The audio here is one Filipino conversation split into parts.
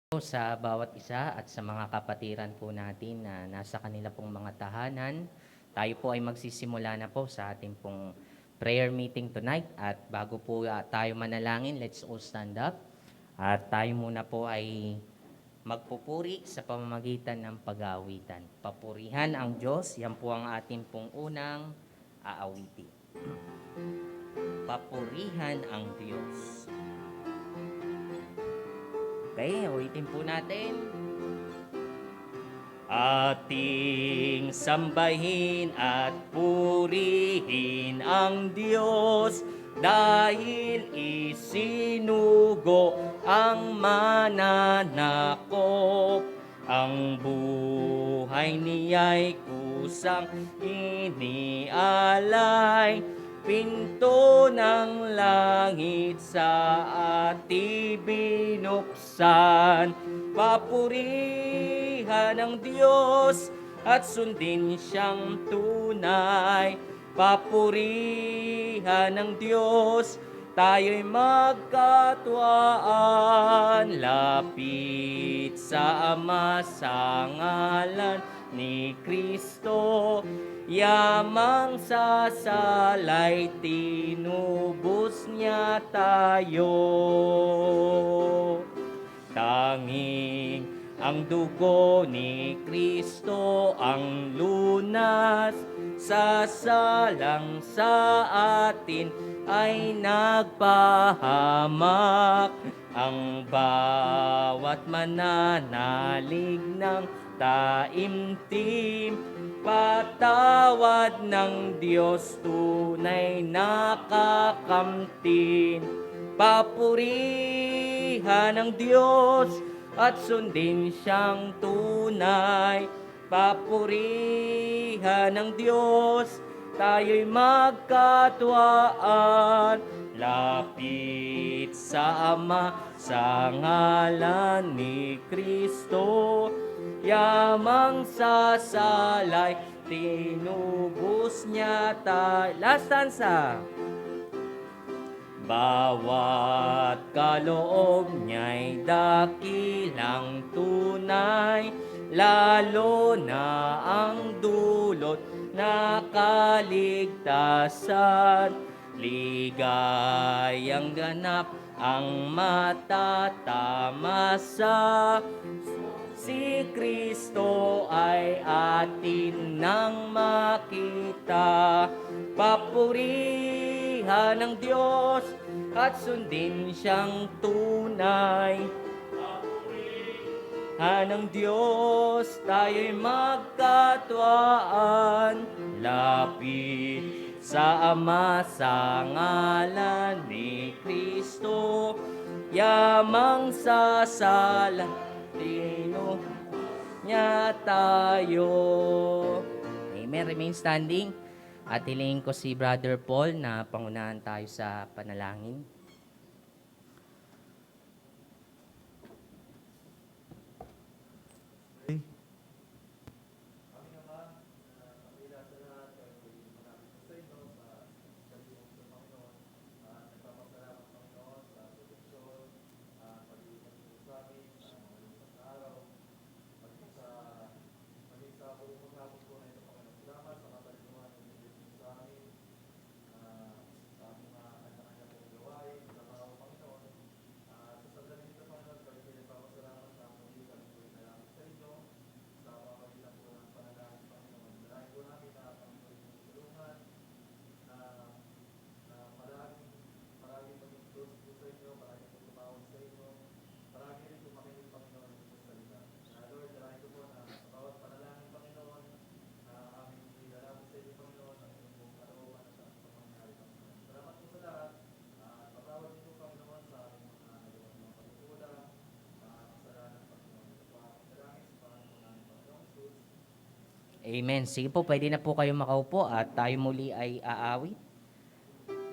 po sa bawat isa at sa mga kapatiran po natin na nasa kanila pong mga tahanan. Tayo po ay magsisimula na po sa ating pong prayer meeting tonight. At bago po tayo manalangin, let's all stand up. At tayo muna po ay magpupuri sa pamamagitan ng pag-aawitan. Papurihan ang Diyos, yan po ang ating pong unang aawiti. Papurihan ang Diyos. Okay, awitin po natin. Ating sambahin at purihin ang Diyos dahil isinugo ang mananakop. Ang buhay niya'y kusang inialay, pinto ng langit sa ati binuksan. Papurihan ang Diyos at sundin siyang tunay. Papurihan ng Diyos, tayo'y magkatuwaan. Lapit sa Ama sa ngalan ni Kristo, yamang sasalay, tinubos niya tayo. Tanging ang dugo ni Kristo ang lunas, sasalang sa atin ay nagpahamak. Ang bawat mananalig ng taimtim, patawad ng Diyos tunay nakakamtin. Papurihan ng Diyos at sundin siyang tunay. Papurihan ng Diyos, tayo'y magkatuwaan. Lapit sa Ama sa ngalan ni Kristo, yamang sasalay, tinubos niya tayo. Last stanza. Bawat kaloob niya'y dakilang tunay, lalo na ang dulot na kaligtasan. Ligayang ganap ang matatamasa, si Kristo ay atin nang makita. Papurihan ng Diyos at sundin siyang tunay. Papurihan ng Diyos, tayo'y magkatuwaan. Lapit sa Ama sa ngalan ni Kristo, yamang sasala, tinubos niya tayo. Amen. Remain standing. At hilingin ko si Brother Paul na pangunahan tayo sa panalangin. Amen. Sige po, pwede na po kayo makaupo at tayo muli ay aawit.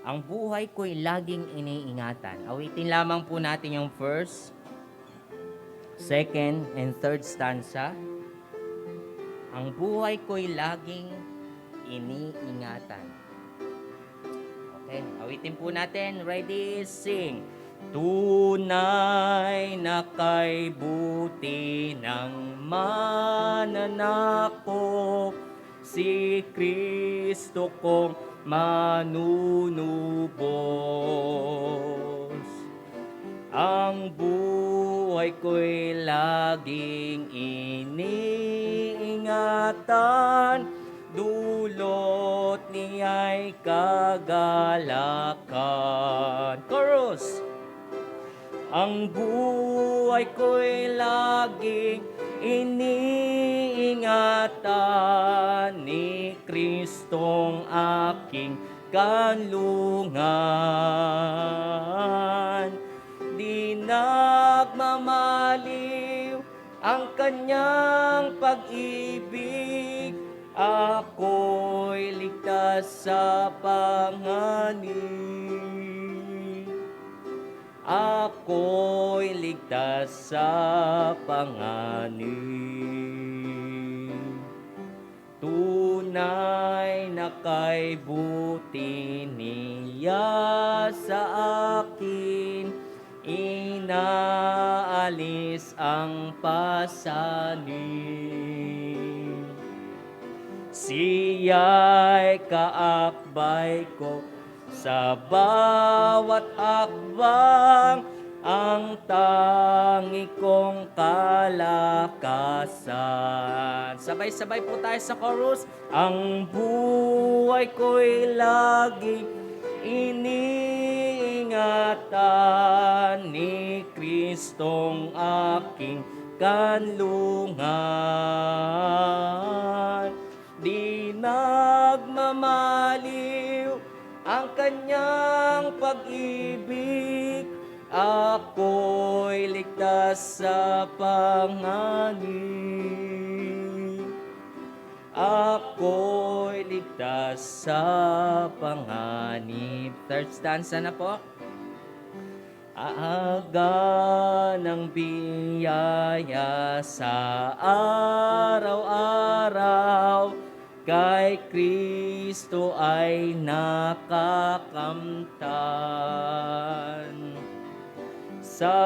Ang buhay ko'y laging iniingatan. Awitin lamang po natin yung first, second, and third stanza. Ang buhay ko'y laging iniingatan. Okay, awitin po natin. Ready, sing. Tunay na kay buti ng mananakop, si Kristo kong manunubos. Ang buhay ko'y laging iniingatan, dulot niya'y kagalakan. Chorus! Ang buhay ko'y laging iniingatan ni Kristong aking kanlungan. Di nagmamaliw ang kanyang pag-ibig, ako'y ligtas sa panganib. Ako'y ligtas sa panganib. Tunay na kay buti niya sa akin, inaalis ang pasanin. Siya'y kaakbay ko sa bawat hakbang, ang tangi kong kalakasan. Sabay-sabay po tayo sa chorus. Ang buhay ko'y laging iniingatan ni Kristong aking kanlungan. Di nagmamaliw ang kanyang pag-ibig, ako'y ligtas sa panganib. Ako'y ligtas sa panganib. Third stanza na po. Aaga ng biyaya sa araw-araw, kay Kristo ay nakakamtan. Sa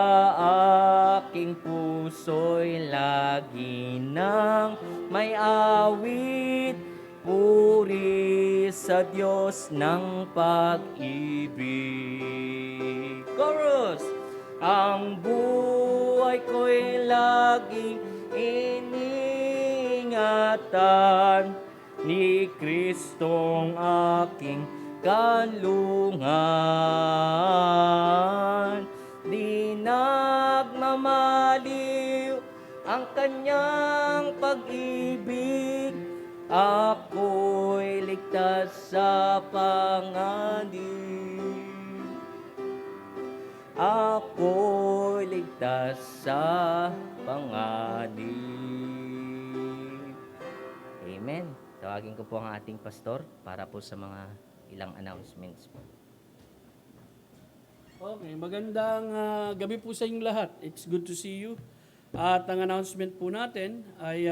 aking puso'y lagi nang may awit, puri sa Diyos ng pag-ibig. Chorus! Ang buhay ko'y laging iniingatan ni Kristong aking kanlungan. Di nagmamaliw ang kanyang pag-ibig, ako'y ligtas sa panganib. Ako'y ligtas sa panganib. Amen. Tawagin ko po ang ating pastor para po sa mga ilang announcements po. Okay, magandang gabi po sa inyong lahat. It's good to see you. At ang announcement po natin ay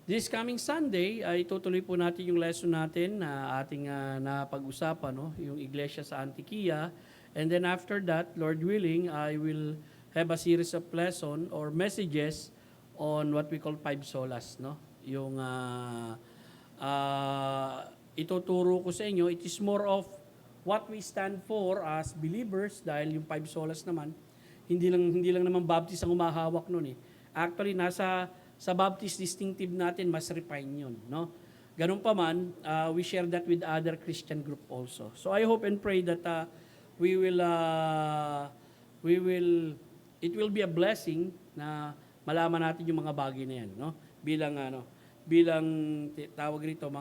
this coming Sunday ay tutuloy po natin yung lesson natin na ating napag-usapan, no? Yung Iglesia sa Antioquia. And then after that, Lord willing, I will have a series of lesson or messages on what we call five solas, no? Yung ituturo ko sa inyo, it is more of what we stand for as believers dahil yung five solas naman, hindi lang naman Baptist ang humahawak nun eh. Actually, sa Baptist distinctive natin, mas refine yun, no? Ganun pa man, we share that with other Christian group also. So I hope and pray that it will be a blessing na malaman natin yung mga bagay na yan, no? Bilang tawag rito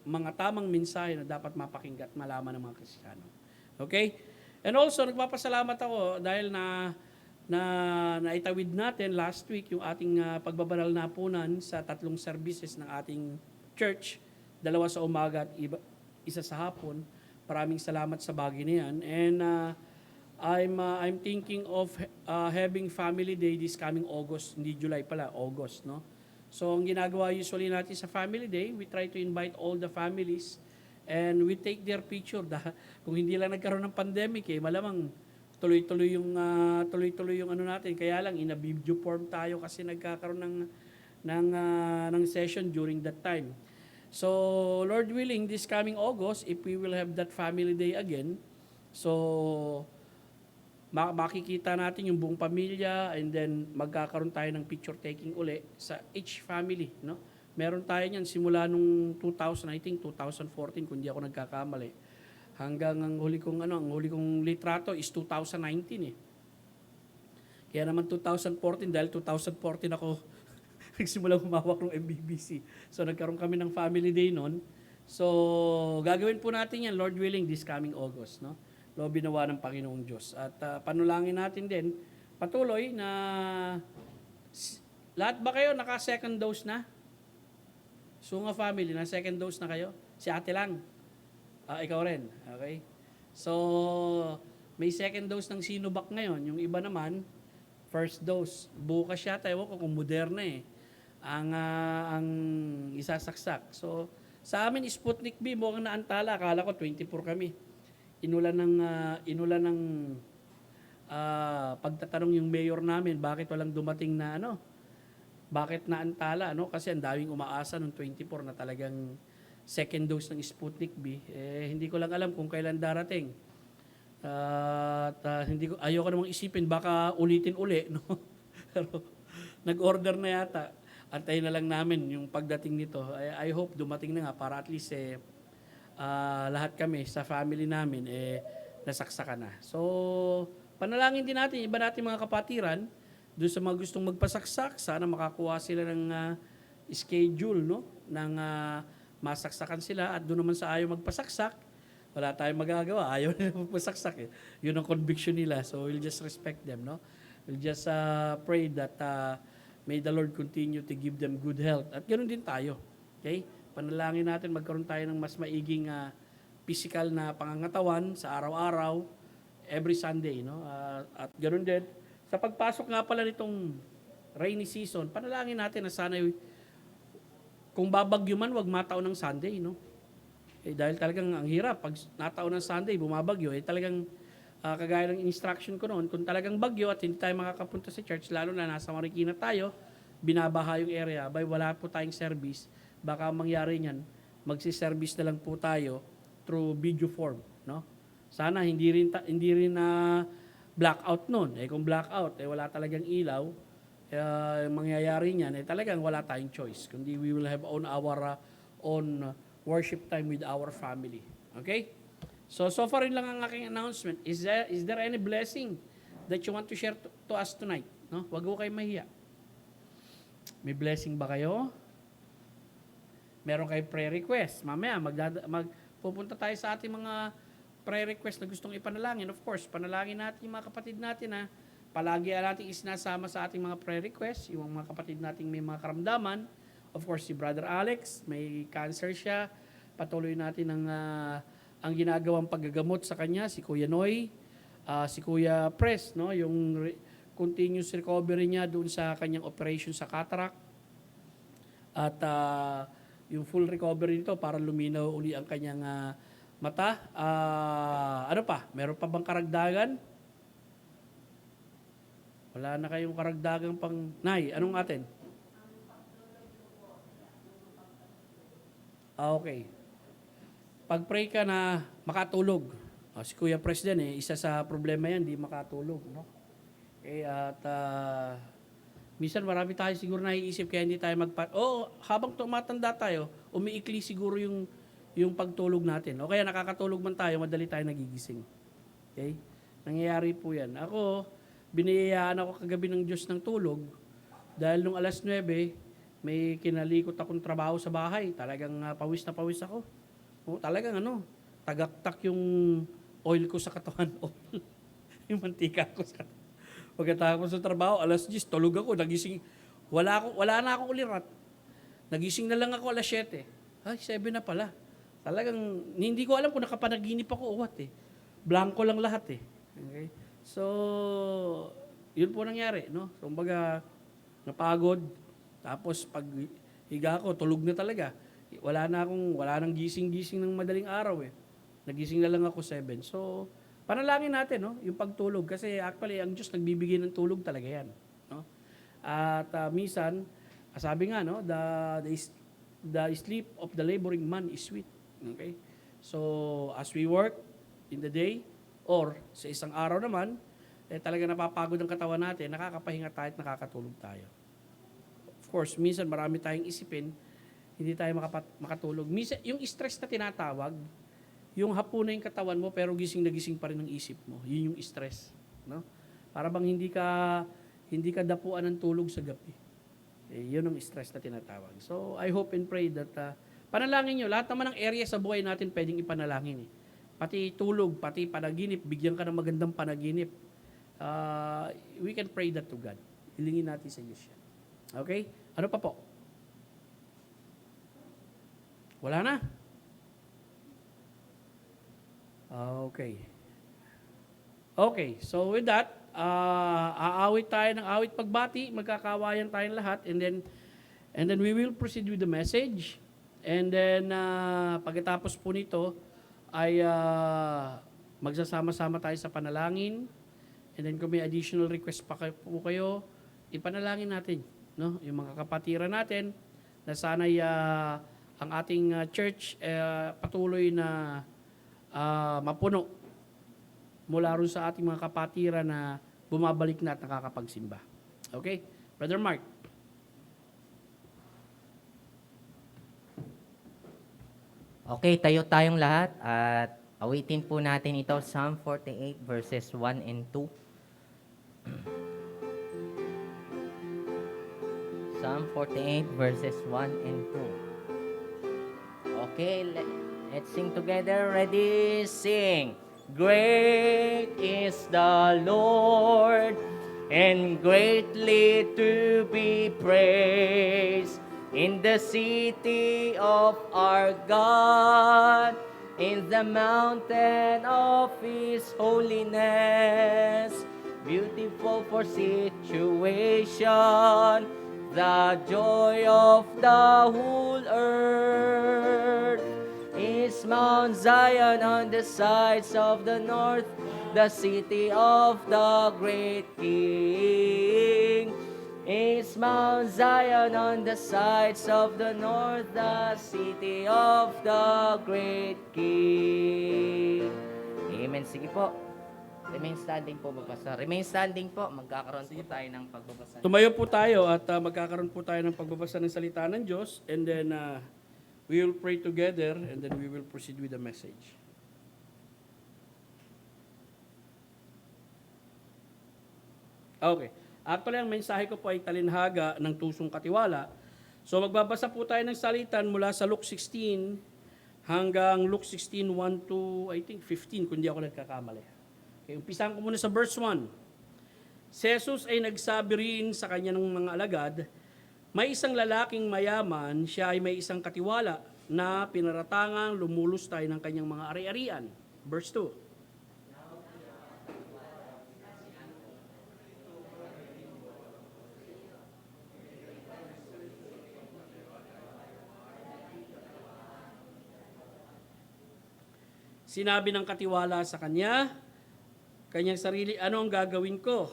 mga tamang mensahe na dapat mapakinggan at malaman ng mga Kristiyano. Okay? And also nagpapasalamat ako dahil naitawid natin last week yung ating pagbabanal na punan sa 3 services ng ating church, 2 sa umaga at isa sa hapon. Maraming salamat sa bagay na yan. And I'm thinking of having family day this coming August, hindi July pala, August, no? So ang ginagawa usually natin sa family day, we try to invite all the families and we take their picture. Kung hindi lang nagkaroon ng pandemic, malamang tuloy-tuloy yung ano natin. Kaya lang in a video form tayo kasi nagkakaroon ng session during that time. So, Lord willing, this coming August, if we will have that family day again, so makikita natin yung buong pamilya, and then magkakaroon tayo ng picture taking uli sa each family, no? Meron tayo niyan simula nung 2000, I think 2014 kung di ako nagkakamali. Hanggang ang huli kong litrato is 2019 eh. Kaya naman 2014 dahil 2014 ako nagsimula humawak ng MBBC. So nagkaroon kami ng family day noon. So gagawin po natin yan, Lord willing, this coming August, no? Lord, binawa ng Panginoong Diyos. At panulangin natin din patuloy na lahat ba kayo naka second dose na? Sunga family, na second dose na kayo? Si ate lang. Ikaw rin. Okay? So, may second dose ng Sinovac ngayon. Yung iba naman, first dose. Bukas siya, tayo ko kung Moderna eh. Ang isasaksak. So, sa amin, Sputnik B, mukhang naantala. Akala ko 24 kami. Inulan ng pagtatanong yung mayor namin, bakit walang dumating na bakit naantala, Kasi ang daming umaasa noong 24 na talagang second dose ng Sputnik B. Hindi ko lang alam kung kailan darating. Ayoko namang isipin, baka ulitin uli, no? Pero nag-order na yata. Antayin na lang namin yung pagdating nito. I hope dumating na nga para at least lahat kami sa family namin nasaksakan na. So, panalangin din natin, iba natin mga kapatiran, doon sa mga gustong magpasaksak, sana makakuha sila ng schedule, no? Ng masaksakan sila, at doon naman sa ayaw magpasaksak, wala tayong magagawa. Ayaw nila magpasaksak eh. Yun ang conviction nila. So we'll just respect them, no? We'll just pray that may the Lord continue to give them good health. At ganoon din tayo. Okay? Panalangin natin magkaroon tayo ng mas maiging physical na pangangatawan sa araw-araw, every Sunday, no? At ganoon din, sa pagpasok nga pala nitong rainy season, panalangin natin na sana kung babagyo man, wag matao ng Sunday, no? Dahil talagang ang hirap, pag natao ng Sunday, bumabagyo, talagang kagaya ng instruction ko noon, kung talagang bagyo at hindi tayo makakapunta sa church, lalo na nasa Marikina tayo, binabaha yung area, wala po tayong service, baka mangyari niyan, magsi-service na lang po tayo through video form, no? Sana hindi rin na blackout noon. Kung blackout, wala talagang ilaw, mangyayari niyan, talagang wala tayong choice. Kundi we will have our own worship time with our family. Okay? So far rin lang ang aking announcement. Is there any blessing that you want to share to us tonight? No? Wag ko kayo mahiya. May blessing ba kayo? Meron kayong prayer request. Mamaya, pupunta tayo sa ating mga prayer request na gustong ipanalangin. Of course, panalangin natin yung mga kapatid natin na palagi natin isinasama sa ating mga prayer request, yung mga kapatid nating may mga karamdaman. Of course, si Brother Alex, may cancer siya. Patuloy natin ang ginagawang paggagamot sa kanya, si Kuya Noy, si Kuya Pres, no? Yung continuous recovery niya doon sa kanyang operation sa cataract. At yung full recovery nito para luminaw uli ang kanyang mata. Ano pa? Meron pa bang karagdagan? Wala na kayong karagdagang pang... Nay, anong atin? Okay. Pag-pray ka na makatulog. Si Kuya President, isa sa problema yan, di makatulog. No? At minsan marami tayo siguro naiisip kaya hindi tayo habang tumatanda tayo, umiikli siguro yung pagtulog natin. O kaya nakakatulog man tayo, madali tayo nagigising. Okay? Nangyayari po yan. Ako, biniyayaan ako kagabi ng Diyos ng tulog dahil nung alas 9, may kinalikot akong trabaho sa bahay. Talagang pawis na pawis ako. Talagang tagaktak yung oil ko sa katawan. Yung mantika ko sa katawan. Pagkatapos sa trabaho, alas 10, tulog ako, nagising. Wala na akong ulirat. Nagising na lang ako alas 7. Ay, 7 na pala. Talagang, hindi ko alam kung nakapanaginip ako o what Blanco lang lahat Okay? So, yun po nangyari, no? So, kumbaga, napagod. Tapos, pag higa ko, tulog na talaga. Wala nang gising-gising ng madaling araw eh. Nagising na lang ako 7. So, panalangin natin, no? Yung pagtulog. Kasi actually, ang Diyos nagbibigay ng tulog talaga yan. No? At minsan, sabi nga, no? The sleep of the laboring man is sweet. Okay? So, as we work in the day, or sa isang araw naman, talaga napapagod ang katawan natin, nakakapahinga tayo at nakakatulog tayo. Of course, minsan marami tayong isipin, hindi tayo makatulog. Minsan, yung stress na tinatawag, yung hapo na yung katawan mo pero gising na gising pa rin ang isip mo. Yun yung stress, no? Para bang hindi ka dapuan ng tulog sa gabi. Yun ang stress na tinatawag. So, I hope and pray that panalangin nyo, lahat naman ng area sa buhay natin pwedeng ipanalangin eh. Pati tulog, pati panaginip, bigyan ka ng magandang panaginip. We can pray that to God. Hilingin natin sa Diyos yan. Okay? Ano pa po? Wala na? Okay. Okay, so with that, aawit tayo ng awit pagbati, magkakawayan tayong lahat, and then we will proceed with the message. And then, pagkatapos po nito, ay magsasama-sama tayo sa panalangin. And then kung may additional request pa po kayo, ipanalangin natin, no? Yung mga kapatiran natin, na sana'y ang ating church patuloy na mapuno mula rin sa ating mga kapatiran na bumabalik na at nakakapagsimba. Okay? Brother Mark. Okay, tayo tayong lahat at awitin po natin ito, Psalm 48 verses 1 and 2. Psalm 48 verses 1 and 2. Okay, let's sing together. Ready? Sing. Great is the Lord and greatly to be praised in the city of our God, in the mountain of His holiness. Beautiful for situation, the joy of the whole earth is Mount Zion on the sides of the north, the city of the great King. Is Mount Zion on the sides of the north, the city of the great King. Amen. Sige po. Remain standing po, magbasa. Remain standing po. Magkakaroon po tayo ng pagbabasa. Tumayo po tayo at magkakaroon po tayo ng pagbabasa ng salita ng Diyos, and then we will pray together, and then we will proceed with the message. Okay. Actually, ang mensahe ko po ay talinhaga ng tusong katiwala. So magbabasa po tayo ng salitan mula sa Luke 16 hanggang Luke 16, 1 to, I think, 15, kung di ako nagkakamali. Okay, umpisahan ko muna sa verse 1. Si Jesus ay nagsabi rin sa kanya ng mga alagad, may isang lalaking mayaman, siya ay may isang katiwala na pinaratangang lumulustay ng kanyang mga ari-arian. Verse 2. Sinabi ng katiwala sa kanyang sarili, ano ang gagawin ko?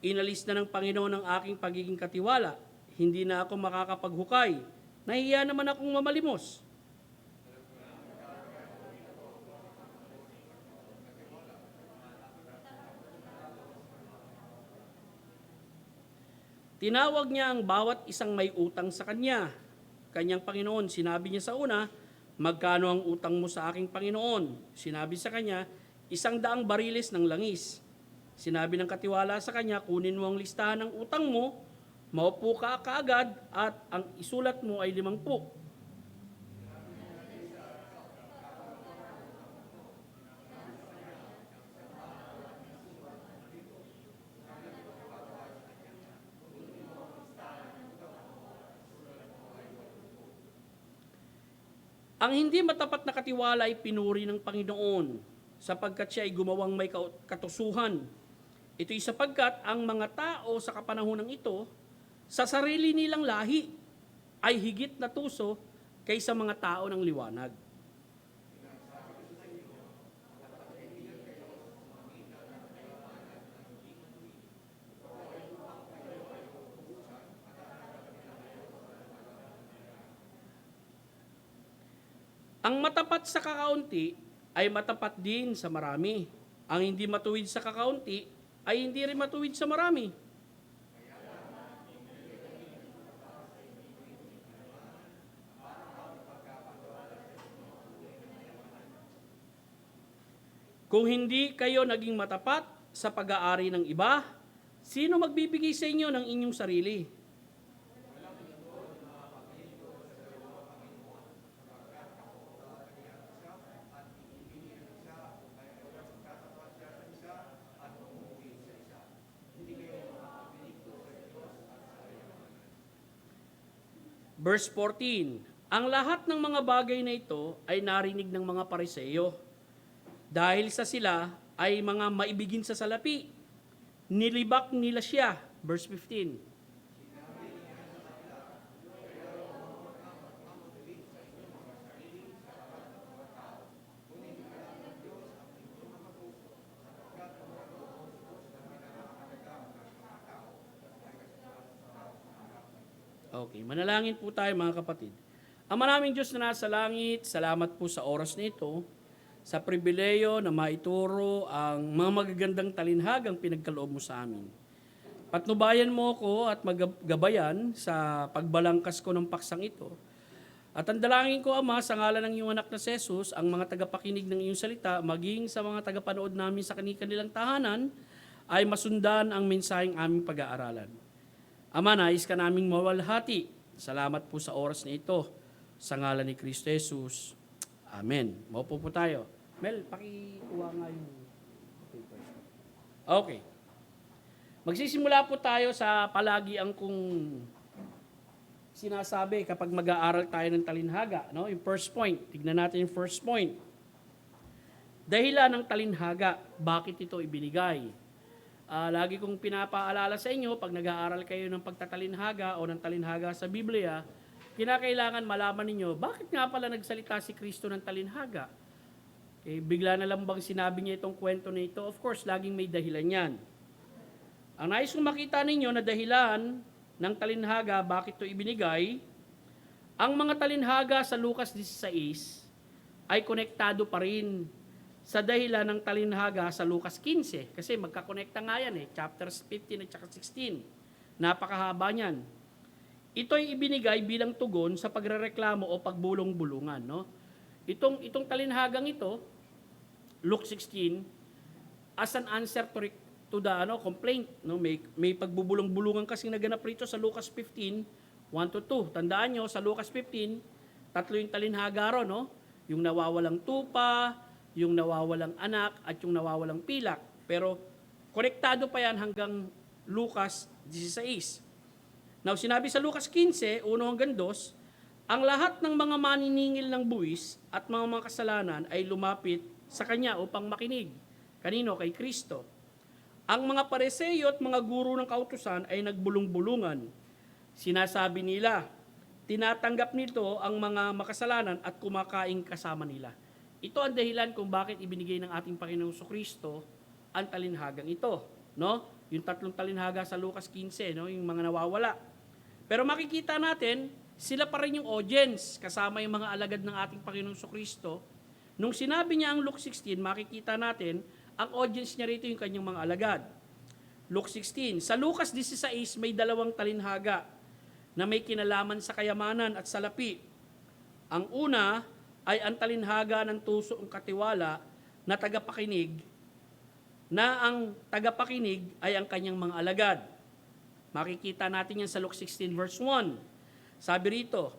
Inalis na ng Panginoon ang aking pagiging katiwala. Hindi na ako makakapaghukay. Nahiya naman akong mamalimos. Tinawag niya ang bawat isang may utang sa kanyang Panginoon. Sinabi niya sa una, magkano ang utang mo sa aking Panginoon? Sinabi sa kanya, 100 bariles ng langis. Sinabi ng katiwala sa kanya, kunin mo ang listahan ng utang mo, maupo ka kaagad at ang isulat mo ay 50. Ang hindi matapat na katiwala ay pinuri ng Panginoon sapagkat siya ay gumawang may katusuhan. Ito'y sapagkat ang mga tao sa kapanahonang ito, sa sarili nilang lahi, ay higit na tuso kaysa mga tao ng liwanag. Ang matapat sa kakaunti ay matapat din sa marami. Ang hindi matuwid sa kakaunti ay hindi rin matuwid sa marami. Kung hindi kayo naging matapat sa pag-aari ng iba, sino magbibigay sa inyo ng inyong sarili? Verse 14, ang lahat ng mga bagay na ito ay narinig ng mga Pariseo. Dahil sa sila ay mga maibigin sa salapi. Nilibak nila siya. Verse 15. Okay, manalangin po tayo mga kapatid. Ama naming Diyos na nasa langit, salamat po sa oras na ito, sa pribileyo na maituro ang mga magagandang talinhagang pinagkaloob mo sa amin. Patnubayan mo ko at magabayan sa pagbalangkas ko ng paksang ito. At ang dalangin ko, Ama, sa ngalan ng iyong anak na si Jesus, ang mga tagapakinig ng iyong salita, maging sa mga tagapanood namin sa kanilang tahanan, ay masundan ang mensaheng aming pag-aaralan. Ama, nais ka naming mawalhati. Salamat po sa oras na ito. Sa ngalan ni Kristo Jesus. Amen. Maupo po tayo. Mel, pakikuha nga yung papers. Okay. Magsisimula po tayo sa palagi ang kung sinasabi kapag mag-aaral tayo ng talinhaga. No? Yung first point. Tignan natin yung first point. Dahilan ng talinhaga. Bakit ito ibinigay? Lagi kong pinapaalala sa inyo, pag nag-aaral kayo ng pagtatalinhaga o ng talinhaga sa Biblia, kinakailangan malaman ninyo, bakit nga pala nagsalita si Kristo ng talinhaga? Bigla na lang bang sinabi niya itong kwento na ito? Of course, laging may dahilan yan. Ang nais kong makita ninyo na dahilan ng talinhaga, bakit ito ibinigay, ang mga talinhaga sa Lucas 16 ay konektado pa rin sa dahilan ng talinhaga sa Lucas 15. Kasi magkakonekta nga yan chapters 15 at 16. Napakahaba niyan. Ito'y ibinigay bilang tugon sa pagrereklamo o pagbulong-bulungan. No? Itong talinhagang ito, Luke 16, as an answer to the complaint. No? May pagbubulong-bulungan kasing naganap rito sa Lucas 15, 1-2. Tandaan nyo, sa Lucas 15, tatlo yung talinhaga ro, no? Yung nawawalang tupa, yung nawawalang anak, at yung nawawalang pilak. Pero konektado pa yan hanggang Lucas 16. Now, sinabi sa Lucas 15, 1-2, ang lahat ng mga maniningil ng buwis at mga kasalanan ay lumapit sa kanya upang makinig. Kanino? Kay Kristo. Ang mga Pariseo at mga guro ng kautusan ay nagbulong-bulungan. Sinasabi nila, tinatanggap nito ang mga makasalanan at kumakain kasama nila. Ito ang dahilan kung bakit ibinigay ng ating Panginoong Kristo ang talinhagang ito. No? Yung tatlong talinhaga sa Lucas 15, no? Yung mga nawawala. Pero makikita natin, sila pa rin yung audience, kasama yung mga alagad ng ating Panginoong Kristo. Nung sinabi niya ang Luke 16, makikita natin, ang audience niya rito yung kanyang mga alagad. Luke 16. Sa Lucas 16, may dalawang talinhaga na may kinalaman sa kayamanan at salapi. Ang una ay ang talinhaga ng tusong katiwala na tagapakinig, na ang tagapakinig ay ang kanyang mga alagad. Makikita natin yan sa Luke 16 verse 1. Sabi rito,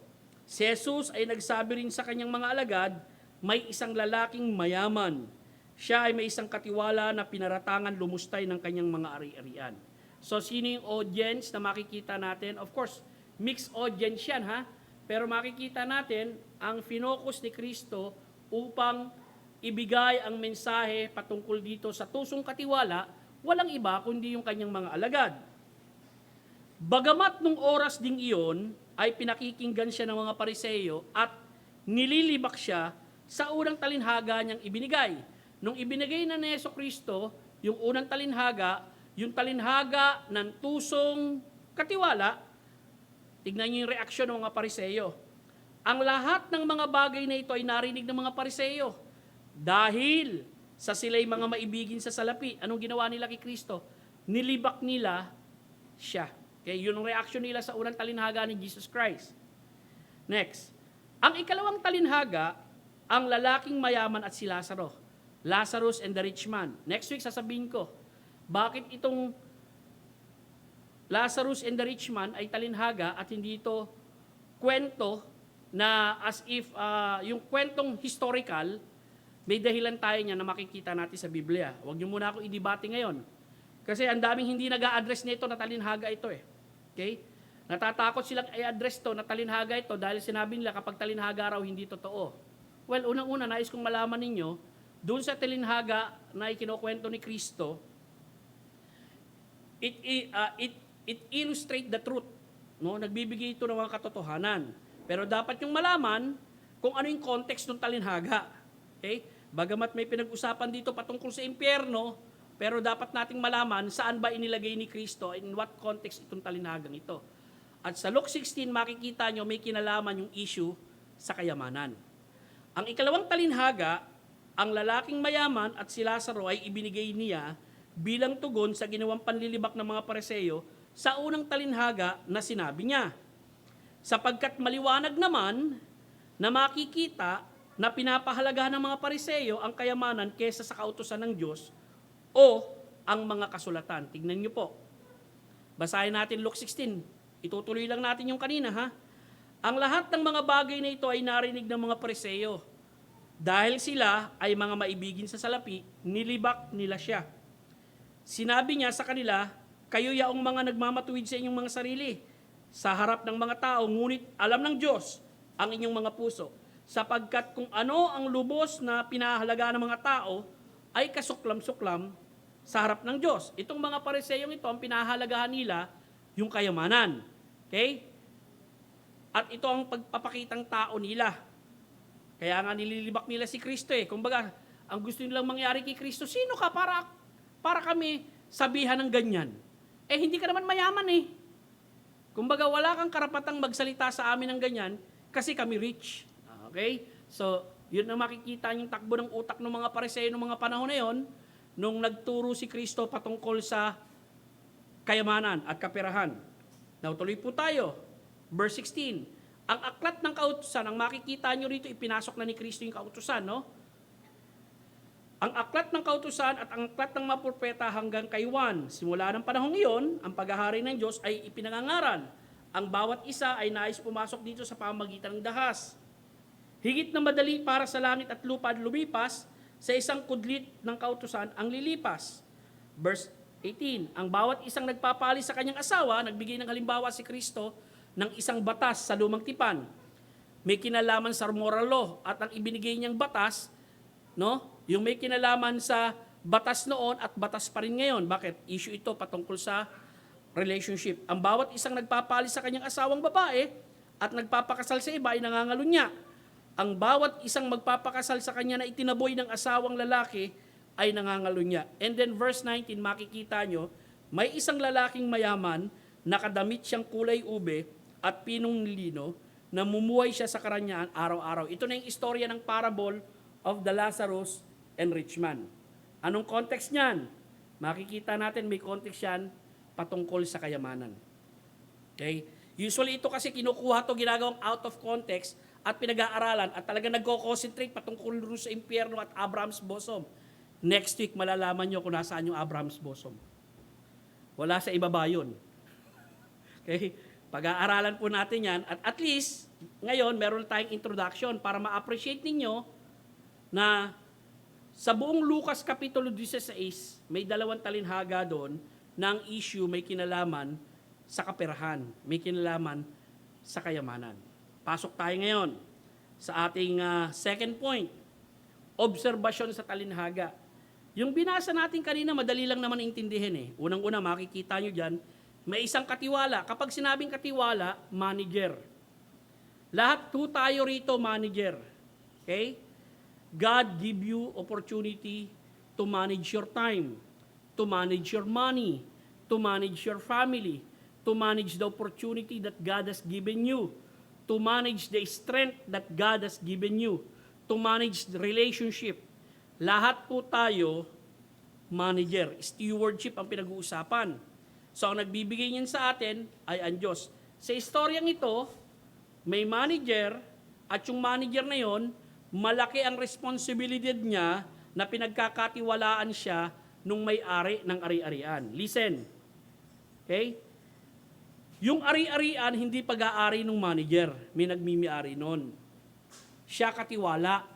si Jesus ay nagsabi rin sa kanyang mga alagad, may isang lalaking mayaman. Siya ay may isang katiwala na pinaratangan lumustay ng kanyang mga ari-arian. So sino yung audience na makikita natin? Of course, mixed audience yan ha. Pero makikita natin ang finokus ni Kristo upang ibigay ang mensahe patungkol dito sa tusong katiwala, walang iba kundi yung kanyang mga alagad. Bagamat nung oras ding iyon, ay pinakikinggan siya ng mga Pariseo at nililibak siya sa unang talinhaga niyang ibinigay. Nung ibinigay na ni Jesucristo, yung unang talinhaga, yung talinhaga ng tusong katiwala, tignan niyo yung reaksyon ng mga Pariseo. Ang lahat ng mga bagay na ito ay narinig ng mga Pariseo. Dahil sa sila'y mga maibigin sa salapi, anong ginawa nila kay Kristo? Nilibak nila siya. Okay, yun ang reaction nila sa unang talinhaga ni Jesus Christ. Next, ang ikalawang talinhaga, ang lalaking mayaman at si Lazaro. Lazarus and the rich man. Next week sasabihin ko, bakit itong Lazarus and the rich man ay talinhaga at hindi ito kwento na as if yung kwentong historical, may dahilan tayo niya na makikita natin sa Biblia. Huwag niyo muna ako i-debate ngayon. Kasi ang daming hindi nag-a-address nito na talinhaga ito eh. Okay? Natatakot silang i-address to na talinhaga ito dahil sinabi nila kapag talinhaga raw hindi totoo. Well, unang-una, nais kong malaman ninyo, doon sa talinhaga na ikinukwento ni Kristo, it illustrate the truth. No? Nagbibigay ito ng mga katotohanan. Pero dapat yung malaman kung ano yung context ng talinhaga. Okay? Bagamat may pinag-usapan dito patungkol sa impyerno, pero dapat nating malaman saan ba inilagay ni Kristo, in what context itong talinhagang ito. At sa Luke 16, makikita nyo may kinalaman yung issue sa kayamanan. Ang ikalawang talinhaga, ang lalaking mayaman at si Lazaro ay ibinigay niya bilang tugon sa ginawang panlilibak ng mga Pariseo sa unang talinhaga na sinabi niya. Sapagkat maliwanag naman na makikita na pinapahalagahan ng mga Pariseo ang kayamanan kaysa sa kautusan ng Diyos o ang mga kasulatan. Tignan niyo po. Basahin natin Luke 16. Itutuloy lang natin yung kanina ha. Ang lahat ng mga bagay na ito ay narinig ng mga Pariseo. Dahil sila ay mga maibigin sa salapi, nilibak nila siya. Sinabi niya sa kanila, kayo yaong mga nagmamatuwid sa inyong mga sarili, sa harap ng mga tao, ngunit alam ng Diyos ang inyong mga puso. Sapagkat kung ano ang lubos na pinahalagaan ng mga tao, ay kasuklam-suklam sa harap ng Diyos. Itong mga Pariseyong ito, ang pinahalagahan nila, yung kayamanan. Okay? At ito ang pagpapakitang tao nila. Kaya nga nililibak nila si Kristo eh. Kumbaga, ang gusto nilang mangyari kay Kristo, sino ka para kami sabihan ng ganyan? Eh, hindi ka naman mayaman eh. Kumbaga, wala kang karapatang magsalita sa amin ng ganyan kasi kami rich. Okay? So, yun ang makikita yung takbo ng utak ng mga Pariseo ng mga panahon na yon nung nagturo si Kristo patungkol sa kayamanan at kaperahan. Now, tuloy po tayo. Verse 16. Ang aklat ng kautusan, ang makikita nyo rito, ipinasok na ni Kristo yung kautusan, no? Ang aklat ng kautusan at ang aklat ng mga propeta hanggang kay Juan. Simula ng panahong iyon, ang paghahari ng Diyos ay ipinangangaral. Ang bawat isa ay nais pumasok dito sa pamamagitan ng dahas. Higit na madali para sa langit at lupa at lumipas, sa isang kudlit ng kautusan ang lilipas. Verse 18, ang bawat isang nagpapali sa kanyang asawa, nagbigay ng halimbawa si Kristo ng isang batas sa lumang tipan. May kinalaman sa moral law at ang ibinigay niyang batas, no? Yung may kinalaman sa batas noon at batas pa rin ngayon. Bakit? Issue ito patungkol sa relationship. Ang bawat isang nagpapali sa kanyang asawang babae at nagpapakasal sa iba ay nangangalunya. Ang bawat isang magpapakasal sa kanya na itinaboy ng asawang lalaki ay nangangalunya. And then verse 19, makikita nyo, may isang lalaking mayaman, nakadamit siyang kulay ube at pinong lino, namumuhay siya sa karanyaan araw-araw. Ito na yung istorya ng parable of the Lazarus and rich man. Anong context niyan? Makikita natin may context yan patungkol sa kayamanan. Okay? Usually ito kasi kinukuha to, ginagawang out of context at pinag-aaralan at talaga nagko-concentrate patungkol sa impyerno at Abraham's bosom. Next week, malalaman nyo kung nasaan yung Abraham's bosom. Wala sa ibaba yun. Okay? Pag-aaralan po natin yan at least, ngayon, meron tayong introduction para ma-appreciate ninyo na sa buong Lucas Kapitulo 16, may dalawang talinhaga doon na ang issue may kinalaman sa kaperahan, may kinalaman sa kayamanan. Pasok tayo ngayon sa ating second point, obserbasyon sa talinhaga. Yung binasa natin kanina, madali lang naman intindihin eh. Unang-una, makikita nyo dyan, May isang katiwala. Kapag sinabing katiwala, manager. Lahat po tayo rito manager. Okay? God give you opportunity to manage your time, to manage your money, to manage your family, to manage the opportunity that God has given you, to manage the strength that God has given you, to manage the relationship. Lahat po tayo manager. Stewardship ang pinag-uusapan. So ang nagbibigay niyan sa atin ay ang Diyos. Sa istoryang ito, may manager at yung manager na yon, malaki ang responsibilidad niya na pinagkakatiwalaan siya nung may-ari ng ari-arian. Listen. Okay? Yung ari-arian, hindi pag-aari ng manager. May nagmimi-ari nun. Siya katiwala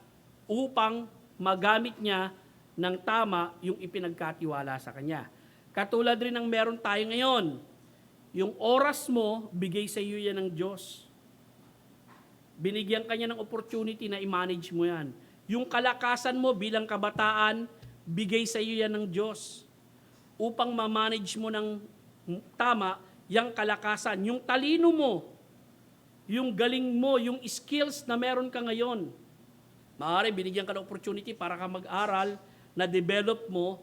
upang magamit niya ng tama yung ipinagkatiwala sa kanya. Katulad rin ng meron tayo ngayon. Yung oras mo, bigay sa iyo yan ng Diyos. Binigyan ka niya ng opportunity na i-manage mo yan. Yung kalakasan mo bilang kabataan, bigay sa iyo yan ng Diyos. Upang ma-manage mo ng tama, yung kalakasan, yung talino mo, yung galing mo, yung skills na meron ka ngayon. Maaari, binigyan ka ng opportunity para ka mag-aral, na-develop mo,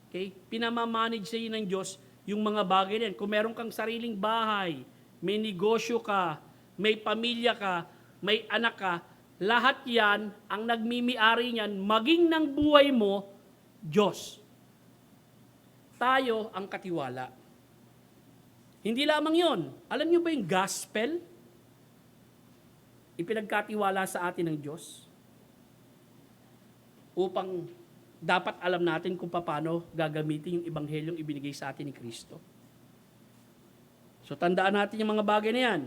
okay? Pinamamanage sa iyo ng Diyos yung mga bagay na yan. Kung meron kang sariling bahay, may negosyo ka, may pamilya ka, may anak ka, lahat yan, ang nagmimi-ari niyan, maging ng buhay mo, Diyos. Tayo ang katiwala. Hindi lamang yon. Alam niyo ba yung gospel? Ipinagkatiwala sa atin ng Diyos. Upang dapat alam natin kung paano gagamitin yung ebanghelyong ibinigay sa atin ni Kristo. So tandaan natin yung mga bagay na yan.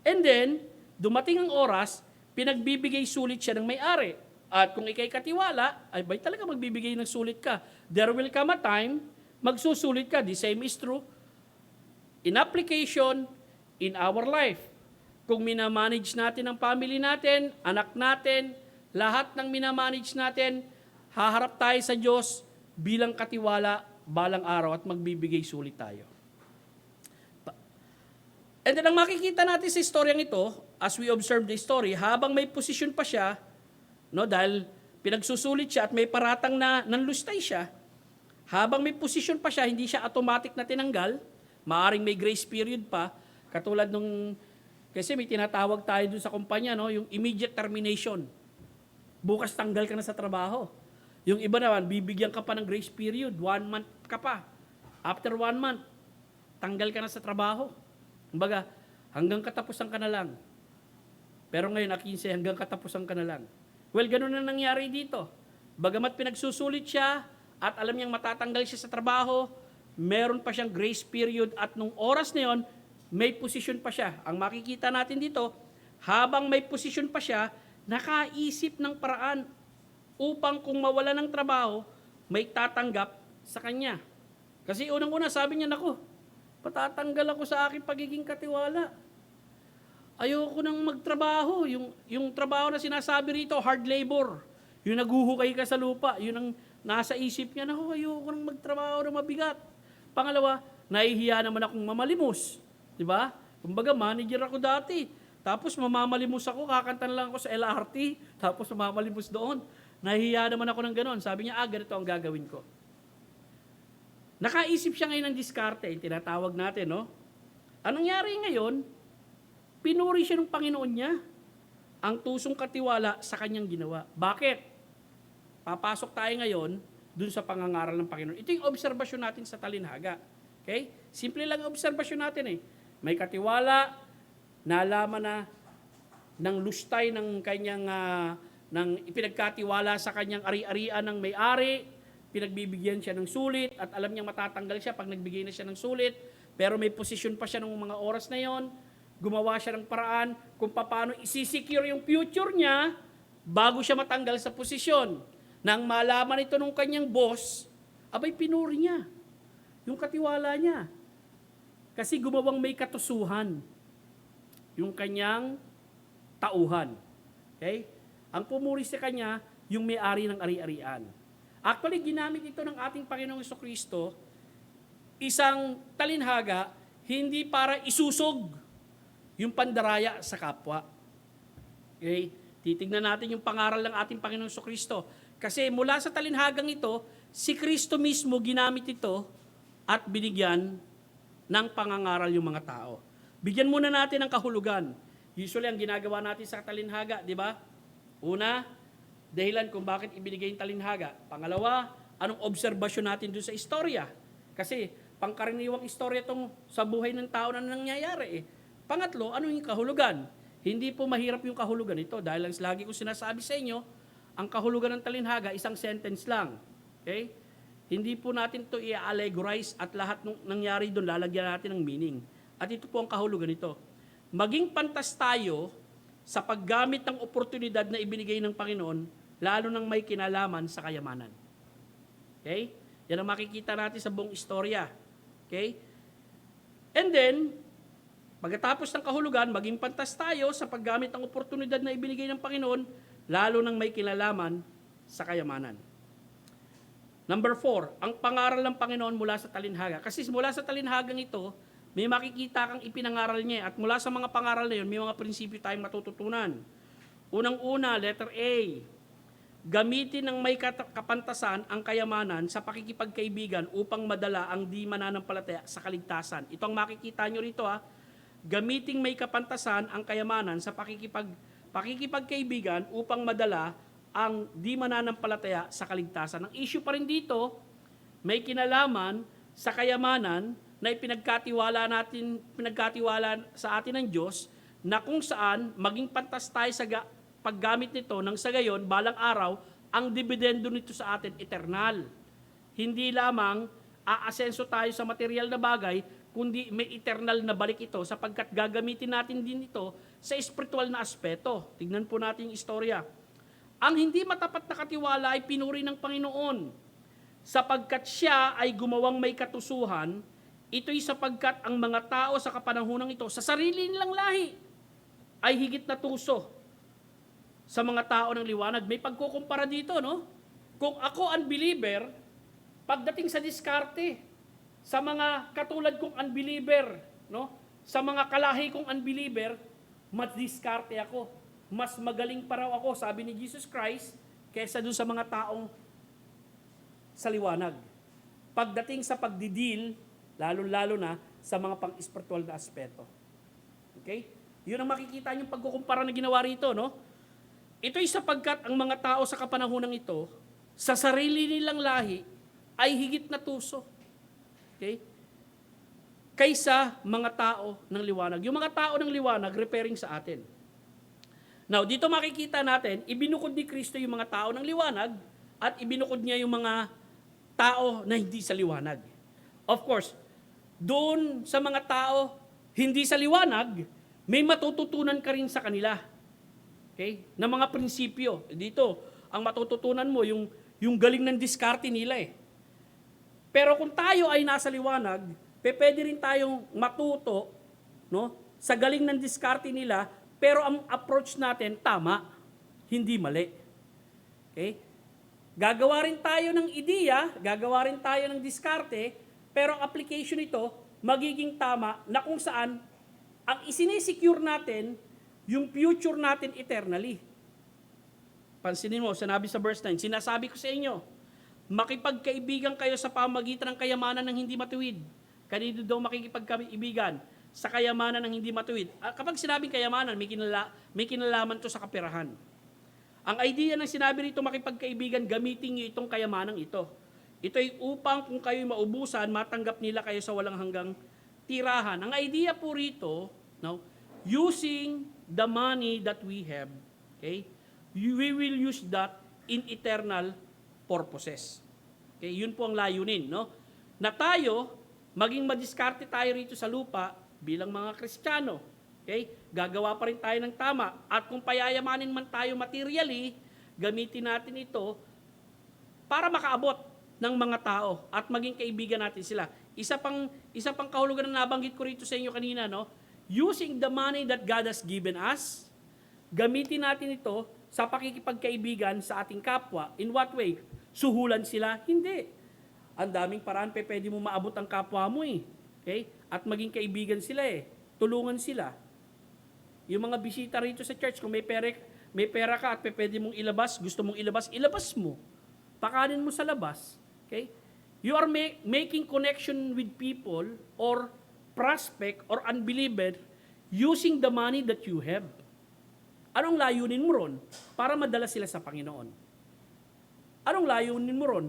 And then, dumating ang oras, pinagbibigay sulit siya ng may-ari. At kung ikay katiwala, ay ba talaga magbibigay ng sulit ka. There will come a time, magsusulit ka. The same is true in application in our life. Kung minamanage natin ang family natin, anak natin, lahat ng minamanage natin, haharap tayo sa Diyos bilang katiwala balang araw at magbibigay sulit tayo. And then ang makikita natin sa istoryang ito, as we observe the story, habang may posisyon pa siya, no, dahil pinagsusulit siya at may paratang na nanlustay siya, habang may posisyon pa siya, hindi siya automatic na tinanggal, maaring may grace period pa, katulad nung, kasi may tinatawag tayo dun sa kumpanya, no, yung immediate termination. Bukas tanggal ka na sa trabaho. Yung iba naman, bibigyan ka pa ng grace period, 1 month ka pa. After 1 month, tanggal ka na sa trabaho. Kumbaga, hanggang katapusan ka na lang. Pero ngayon, 15, hanggang katapusan ka na lang. Well, ganun na nangyari dito. Bagamat pinagsusulit siya at alam niyang matatanggal siya sa trabaho, meron pa siyang grace period at nung oras na yon, may posisyon pa siya. Ang makikita natin dito, habang may posisyon pa siya, nakaisip ng paraan upang kung mawala ng trabaho, may tatanggap sa kanya. Kasi unang-una sabi niya, naku, patatanggal ako sa aking pagiging katiwala. Ayoko nang magtrabaho. Yung trabaho na sinasabi rito, hard labor. Yung naguhukay ka sa lupa, yun ang nasa isip niya, naku, ayoko nang magtrabaho na mabigat. Pangalawa, nahihiya naman akong mamalimos. Diba? Kumbaga, manager ako dati. Tapos mamamalimos ako, kakantan lang ako sa LRT, tapos mamamalimos doon. Nahihiya naman ako ng ganon. Sabi niya, ganito ang gagawin ko. Nakaisip siya ngayon ng diskarte, yung tinatawag natin, no? Anong nangyari ngayon? Pinuri siya ng Panginoon niya ang tusong katiwala sa kanyang ginawa. Bakit? Papasok tayo ngayon dun sa pangangaral ng Panginoon. Ito yung obserbasyon natin sa talinhaga. Okay? Simple lang obserbasyon natin eh. May katiwala, nalaman na ng lustay ng kanyang ng ipinagkatiwala sa kanyang ari-arian ng may-ari, pinagbibigyan siya ng sulit at alam niyang matatanggal siya pag nagbigay na siya ng sulit, pero may posisyon pa siya ng mga oras na yon, gumawa siya ng paraan kung paano isisecure yung future niya bago siya matanggal sa posisyon. Nang malaman ito ng kanyang boss, abay pinuri niya yung katiwala niya. Kasi gumawang may katusuhan yung kanyang tauhan. Okay? Ang pumuri sa kanya, yung may-ari ng ari-arian. Actually, ginamit ito ng ating Panginoong Jesucristo isang talinhaga hindi para isusog yung pandaraya sa kapwa. Okay? Titignan natin yung pangaral ng ating Panginoong Kristo. Kasi mula sa talinhagang ito, si Kristo mismo ginamit ito at binigyan ng pangangaral yung mga tao. Bigyan muna natin ng kahulugan. Usually, ang ginagawa natin sa talinhaga, di ba? Una, dahilan kung bakit ibinigay yung talinhaga. Pangalawa, anong obserbasyon natin doon sa istorya? Kasi, pangkaraniwang istorya itong sa buhay ng tao na nangyayari. Pangatlo, ano yung kahulugan? Hindi po mahirap yung kahulugan ito dahil lang lagi ko sinasabi sa inyo, ang kahulugan ng talinhaga, isang sentence lang. Okay? Hindi po natin ito i-allegorize at lahat ng nangyari doon, lalagyan natin ng meaning. At ito po ang kahulugan nito. Maging pantas tayo sa paggamit ng oportunidad na ibinigay ng Panginoon, lalo nang may kinalaman sa kayamanan. Okay? Yan ang makikita natin sa buong istorya. Okay? And then, pagkatapos ng kahulugan, maging pantas tayo sa paggamit ng oportunidad na ibinigay ng Panginoon, lalo nang may kinalaman sa kayamanan. Number 4, ang pangaral ng Panginoon mula sa talinhaga. Kasi mula sa talinhagang ito, may makikita kang ipinangaral niya. At mula sa mga pangaral na yun, may mga prinsipyo tayong matututunan. Unang-una, letter A, gamitin ng may kapantasan ang kayamanan sa pakikipagkaibigan upang madala ang di mananampalataya sa kaligtasan. Ito ang makikita nyo rito ha. Gamiting may kapantasan ang kayamanan sa pakikipagkaibigan upang madala ang di mananampalataya sa kaligtasan. Ang issue pa rin dito, may kinalaman sa kayamanan na pinagkatiwala sa atin ng Diyos na kung saan maging pantas tayo sa paggamit nito nang sa gayon, balang araw, ang dividendo nito sa atin eternal. Hindi lamang aasenso tayo sa material na bagay, kundi may eternal na balik ito sapagkat gagamitin natin din ito sa spiritual na aspeto. Tignan po natin yung istorya. Ang hindi matapat na katiwala ay pinuri ng Panginoon sapagkat siya ay gumawang may katusuhan. Ito'y sapagkat ang mga tao sa kapanahonang ito sa sarili nilang lahi ay higit na tuso sa mga tao ng liwanag. May pagkukumpara dito, no? Kung ako unbeliever, pagdating sa diskarte, sa mga katulad kong unbeliever, no? Sa mga kalahi kong unbeliever, mas diskarte ako. Mas magaling pa raw ako, sabi ni Jesus Christ, kaysa doon sa mga taong sa liwanag. Pagdating sa pagdidil, lalo-lalo na sa mga pang-spiritual na aspeto. Okay? Yun ang makikita yung pagkukumpara na ginawa rito, no? Ito'y sapagkat ang mga tao sa kapanahonang ito, sa sarili nilang lahi, ay higit na tuso. Okay? Kaysa mga tao ng liwanag. Yung mga tao ng liwanag, referring sa atin. Now, dito makikita natin, ibinukod ni Kristo yung mga tao ng liwanag at ibinukod niya yung mga tao na hindi sa liwanag. Of course, doon sa mga tao hindi sa liwanag, may matututunan ka rin sa kanila. Okay? Na mga prinsipyo. Dito, ang matututunan mo, yung galing ng diskarte nila eh. Pero kung tayo ay nasa liwanag, pwede rin tayong matuto, no, sa galing ng diskarte nila, pero ang approach natin tama, hindi mali. Okay? Gagawa rin tayo ng ideya, gagawa rin tayo ng diskarte, pero ang application nito magiging tama na kung saan ang isinisecure natin yung future natin eternally. Pansinin mo, sinabi sa verse 9, sinasabi ko sa inyo, makipagkaibigan kayo sa pamagitan ng kayamanan ng hindi matuwid. Kanino daw makikipagkaibigan? Sa kayamanan ng hindi matuwid. Kapag sinabing kayamanan, may kinalaman to sa kaperahan. Ang idea ng sinabi rito makipagkaibigan, gamitin niyo itong kayamanang ito. Ito ay upang kung kayo'y maubusan, matanggap nila kayo sa walang hanggang tirahan. Ang idea po rito, no, using the money that we have, okay, we will use that in eternal purposes. Okay, yun po ang layunin, no? Na tayo, maging madiskarte tayo rito sa lupa bilang mga Kristiyano. Okay? Gagawa pa rin tayo ng tama. At kung payayamanin man tayo materially, gamitin natin ito para makaabot ng mga tao at maging kaibigan natin sila. Isa pang kahulugan na nabanggit ko rito sa inyo kanina, no? Using the money that God has given us, gamitin natin ito sa pakikipagkaibigan sa ating kapwa. In what way? Suhulan sila? Hindi. Ang daming paraan pwede mo maabot ang kapwa mo eh. Okay? At maging kaibigan sila eh. Tulungan sila. Yung mga bisita rito sa church, kung may pera ka at pwede mong ilabas, gusto mong ilabas, ilabas mo. Pakanin mo sa labas. Okay? You are making connection with people or prospect or unbeliever using the money that you have. Anong layunin mo ron? Para madala sila sa Panginoon. Anong layunin mo ron?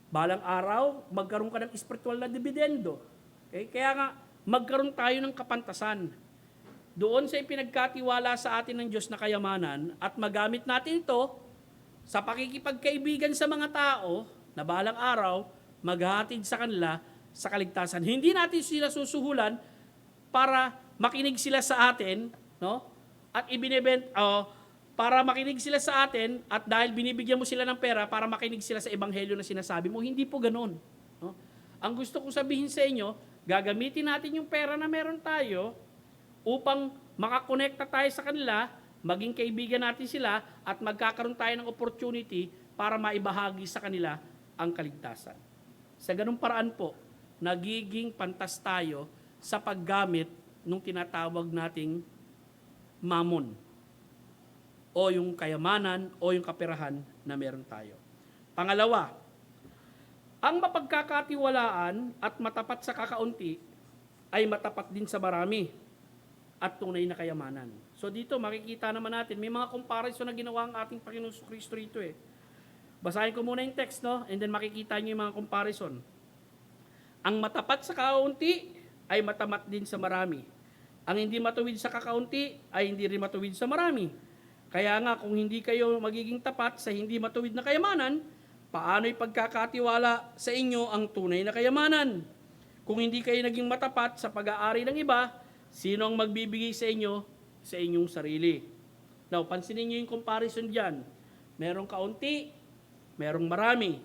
Balang araw, magkaroon ka ng spiritual na dividendo. Okay? Kaya nga, magkaroon tayo ng kapantasan. Doon sa ipinagkatiwala sa atin ng Diyos na kayamanan at magamit natin ito sa pakikipagkaibigan sa mga tao na balang araw, maghahatid sa kanila sa kaligtasan. Hindi natin sila susuhulan para makinig sila sa atin, no? At para makinig sila sa atin at dahil binibigyan mo sila ng pera para makinig sila sa ebanghelyo na sinasabi mo, hindi po ganoon. No? Ang gusto ko sabihin sa inyo, gagamitin natin yung pera na meron tayo upang makakonekta tayo sa kanila, maging kaibigan natin sila at magkakaroon tayo ng opportunity para maibahagi sa kanila ang kaligtasan. Sa ganung paraan po, nagiging pantas tayo sa paggamit ng tinatawag nating mamon o yung kayamanan o yung kaperahan na meron tayo. Pangalawa, ang mapagkakatiwalaan at matapat sa kakaunti ay matapat din sa marami at tunay na kayamanan. So dito makikita naman natin, may mga comparison na ginawa ang ating Panginoon Kristo rito eh. Basahin ko muna yung text, no? And then makikita niyo yung mga comparison. Ang matapat sa kakaunti ay matamat din sa marami. Ang hindi matuwid sa kakaunti ay hindi rin matuwid sa marami. Kaya nga kung hindi kayo magiging tapat sa hindi matuwid na kayamanan, paano'y pagkakatiwala sa inyo ang tunay na kayamanan? Kung hindi kayo naging matapat sa pag-aari ng iba, sino ang magbibigay sa inyo sa inyong sarili? Now, pansinin niyo yung comparison diyan. Merong kaunti, merong marami.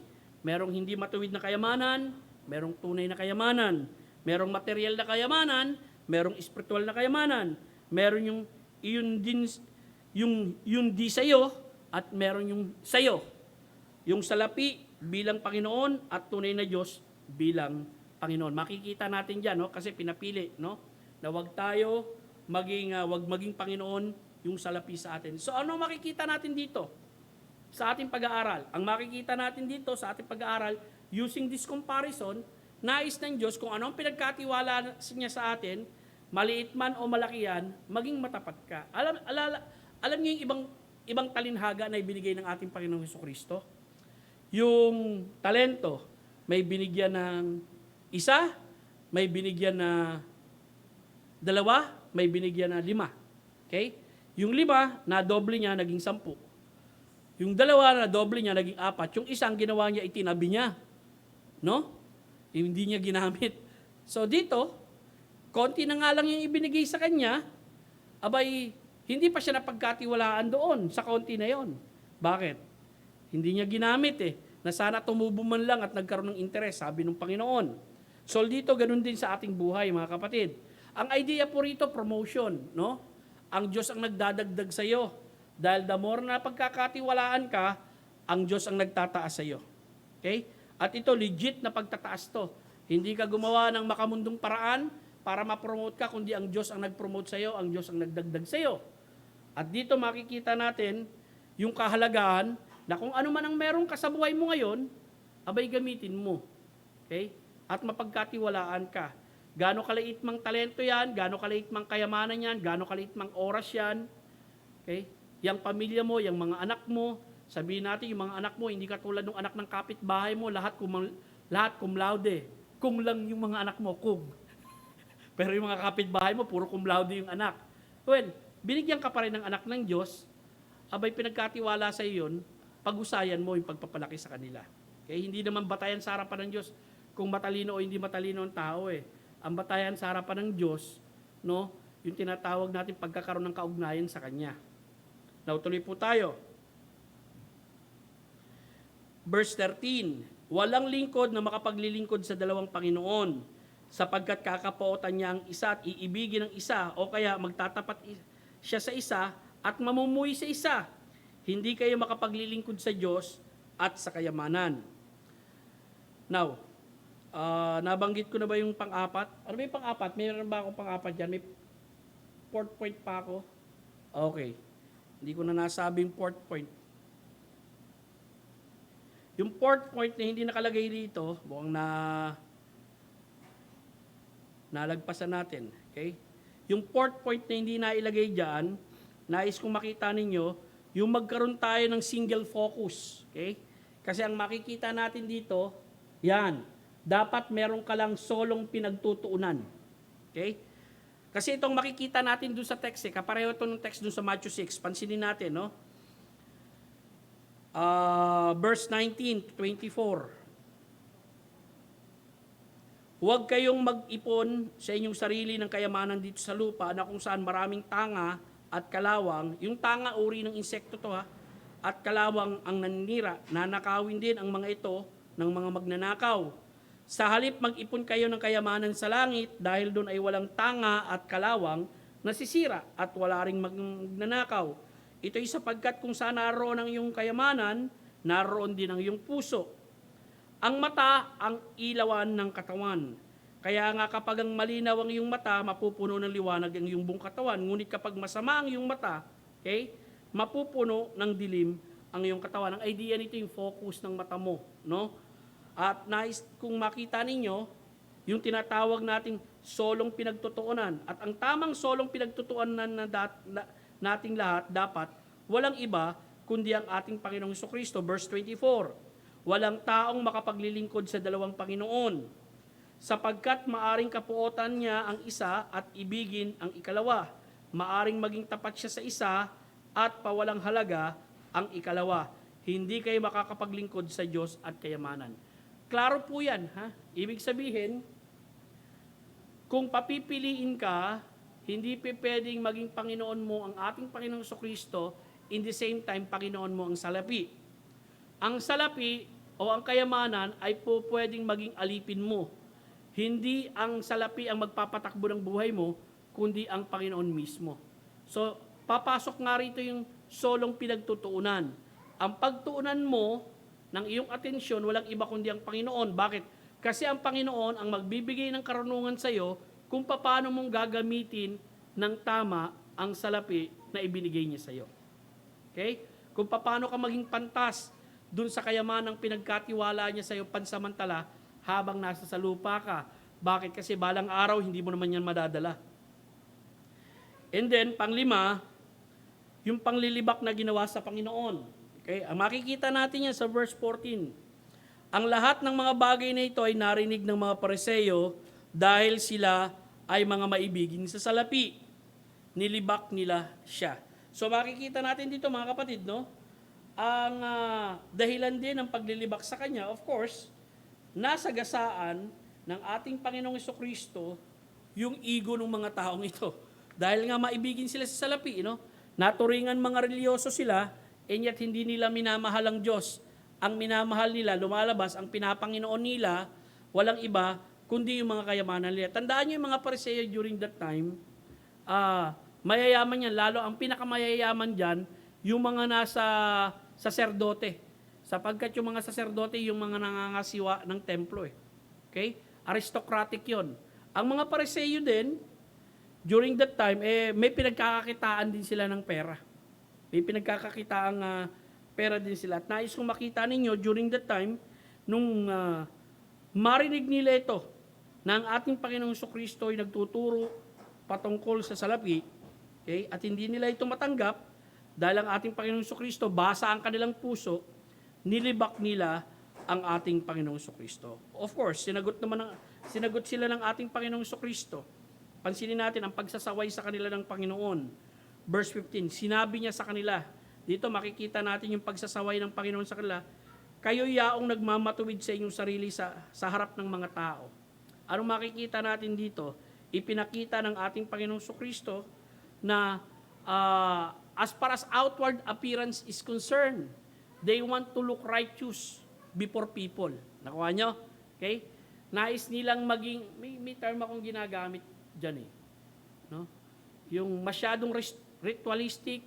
Merong hindi matuwid na kayamanan, merong tunay na kayamanan. Merong material na kayamanan, merong espiritual na kayamanan. Meron yung di sa'yo at meron yung sa'yo. Yung salapi bilang Panginoon at tunay na Diyos bilang Panginoon. Makikita natin diyan, no? Kasi pinapili, no? Na wag maging Panginoon yung salapi sa atin. So ano makikita natin dito sa ating pag-aaral? Ang makikita natin dito sa ating pag-aaral, using this comparison, nais ng Diyos kung ano ang pinagkatiwala niya sa atin, maliit man o malaki yan, maging matapat ka. Alam niyo yung ibang talinhaga na ibinigay ng ating Panginoong Jesucristo? Yung talento, may binigyan ng isa, may binigyan na 2, may binigyan na 5. Okay? Yung 5, na doble niya, naging 10. Yung 2, na doble niya, naging 4. Yung isang ginawa niya, itinabi niya. No? Hindi niya ginamit. So dito, konti na nga lang yung ibinigay sa kanya, abay, hindi pa siya napagkatiwalaan doon sa konti na yon. Bakit? Hindi niya ginamit eh. Na sana tumubo man lang at nagkaroon ng interes, sabi ng Panginoon. So dito, ganun din sa ating buhay, mga kapatid. Ang idea po rito, promotion, no? Ang Diyos ang nagdadagdag sa iyo. Dahil the more na pagkakatiwalaan ka, ang Diyos ang nagtataas sa iyo. Okay? At ito, legit na pagtataas to. Hindi ka gumawa ng makamundong paraan para ma-promote ka, kundi ang Diyos ang nag-promote sa iyo, ang Diyos ang nagdagdag sa iyo. At dito makikita natin yung kahalagahan na kung ano man ang meron ka sa buhay mo ngayon, abay gamitin mo. Okay? At mapagkatiwalaan ka. Gaano kaliit mang talento yan, gaano kaliit mang kayamanan yan, gaano kaliit mang oras yan. Okay? Yang pamilya mo, yang mga anak mo, sabihin natin yung mga anak mo, hindi katulad ng anak ng kapitbahay mo, lahat cum laude. Kung lang yung mga anak mo, kung. Pero yung mga kapitbahay mo, puro cum laude yung anak. Well, binigyan ka pa rin ng anak ng Diyos, abay pinagkatiwala sa iyon, pag-usayan mo yung pagpapalaki sa kanila. Okay? Hindi naman batayan sa harapan ng Diyos kung matalino o hindi matalino ang tao eh. Ang batayan sa harapan ng Diyos, no, yung tinatawag natin pagkakaroon ng kaugnayan sa Kanya. Now, tuloy po tayo. Verse 13, walang lingkod na makapaglilingkod sa dalawang Panginoon, sapagkat kakapootan niya ang isa at iibigin ang isa, o kaya magtatapat siya sa isa at mamumuhi sa isa. Hindi kayo makapaglilingkod sa Diyos at sa kayamanan. Now, Nabanggit ko na ba yung pang-apat? Ano ba yung pang-apat? Mayroon ba akong pang-apat dyan? May fourth point pa ako? Okay. Hindi ko na nasabi yung fourth point. Yung fourth point na hindi nakalagay dito, buwang nalagpasan natin. Okay? Yung fourth point na hindi nailagay dyan, nais kong makita ninyo, yung magkaroon tayo ng single focus. Okay? Kasi ang makikita natin dito, yan, dapat meron ka lang solong pinagtutuunan. Okay? Kasi itong makikita natin doon sa text, kapareho ito ng text doon sa Matthew 6, pansinin natin, no? Verse 19 to 24. Huwag kayong mag-ipon sa inyong sarili ng kayamanan dito sa lupa na kung saan maraming tanga at kalawang. Yung tanga, uri ng insekto to ha. At kalawang ang naninira. Nanakawin din ang mga ito ng mga magnanakaw. Sa halip mag-ipon kayo ng kayamanan sa langit dahil doon ay walang tanga at kalawang nasisira at wala ring magnanakaw. Ito'y sapagkat kung saan naroon ang iyong kayamanan, naroon din ang iyong puso. Ang mata, ang ilawan ng katawan. Kaya nga kapag ang malinaw ang iyong mata, mapupuno ng liwanag ang iyong buong katawan. Ngunit kapag masama ang iyong mata, okay, mapupuno ng dilim ang iyong katawan. Ang idea nito yung focus ng mata mo. No? At nais kung makita ninyo, yung tinatawag nating solong pinagtutuunan. At ang tamang solong pinagtutuunan nating lahat dapat walang iba kundi ang ating Panginoong Jesucristo. Verse 24, walang taong makapaglilingkod sa dalawang Panginoon, sapagkat maaring kapuotan niya ang isa at ibigin ang ikalawa. Maaring maging tapat siya sa isa at pawalang halaga ang ikalawa. Hindi kayo makakapaglingkod sa Diyos at kayamanan. Klaro po yan. Ha? Ibig sabihin, kung papipiliin ka, hindi pwedeng maging Panginoon mo ang ating Panginoong Jesucristo, in the same time, Panginoon mo ang salapi. Ang salapi o ang kayamanan ay po pwedeng maging alipin mo. Hindi ang salapi ang magpapatakbo ng buhay mo, kundi ang Panginoon mismo. So, papasok nga rito yung solong pinagtutuunan. Ang pagtuunan mo ng iyong atensyon, walang iba kundi ang Panginoon. Bakit? Kasi ang Panginoon ang magbibigay ng karunungan sa iyo kung paano mong gagamitin ng tama ang salapi na ibinigay niya sa iyo. Okay? Kung paano ka maging pantas dun sa kayamanang pinagkatiwala niya sa iyo pansamantala habang nasa sa lupa ka. Bakit? Kasi balang araw hindi mo naman yan madadala. And then, panglima, yung panglilibak na ginawa sa Panginoon. Okay? Ang makikita natin yan sa verse 14. Ang lahat ng mga bagay na ito ay narinig ng mga Pariseo dahil sila ay mga maibigin sa salapi. Nilibak nila siya. So makikita natin dito mga kapatid, no? Ang dahilan din ng paglilibak sa kanya, of course, nasa gasaan ng ating Panginoong Jesucristo yung ego ng mga taong ito. Dahil nga maibigin sila sa salapi, no? Naturingan mga religyoso sila, and yet hindi nila minamahal ang Diyos. Ang minamahal nila, lumalabas, ang pinapanginoon nila, walang iba, kundi yung mga kayamanan nila. Tandaan nyo yung mga Pariseo during that time, mayayaman yan, lalo ang pinakamayayaman dyan, yung mga nasa saserdote. Sapagkat yung mga saserdote, yung mga nangangasiwa ng templo. Okay? Aristocratic yon. Ang mga Pariseo din, during that time, may pinagkakakitaan din sila ng pera. May pinagkakakitaang pera din sila. At nais kong makita ninyo, during that time, nung marinig nila ito, na ang ating Panginoong Jesucristo ay nagtuturo patungkol sa salapi, okay? At hindi nila ito matanggap, dahil ang ating Panginoong Jesucristo, basa ang kanilang puso, nilibak nila ang ating Panginoong Jesucristo. Of course, sinagot sila ng ating Panginoong Jesucristo. Pansinin natin ang pagsasaway sa kanila ng Panginoon. Verse 15, sinabi niya sa kanila, dito makikita natin yung pagsasaway ng Panginoon sa kanila, kayo yaong nagmamatuwid sa inyong sarili sa harap ng mga tao. Anong makikita natin dito? Ipinakita ng ating Panginoong Jesucristo na as far as outward appearance is concerned, they want to look righteous before people. Nakuha nyo? Okay? Nais nilang maging, may term akong ginagamit dyan eh. No? Yung masyadong ritualistic,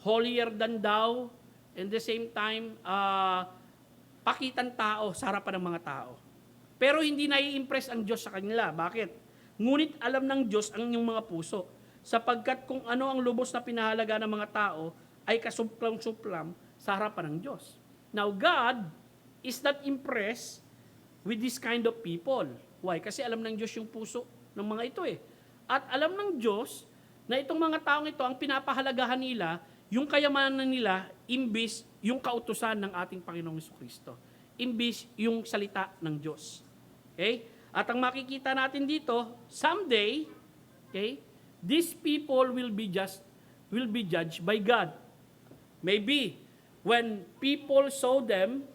holier than thou, and the same time, pakitan tao sa harapan ng mga tao. Pero hindi nai-impress ang Diyos sa kanila. Bakit? Ngunit alam ng Diyos ang inyong mga puso, sapagkat kung ano ang lubos na pinahalaga ng mga tao ay kasuplam-suplam sa harapan ng Diyos. Now, God is not impressed with this kind of people. Why? Kasi alam ng Diyos yung puso ng mga ito eh. At alam ng Diyos na itong mga taong ito, ang pinapahalagahan nila, yung kayamanan nila, imbis yung kautusan ng ating Panginoong Jesucristo. Imbis yung salita ng Diyos. Okay? At ang makikita natin dito, someday, okay, these people will be judged by God. Maybe, when people saw them,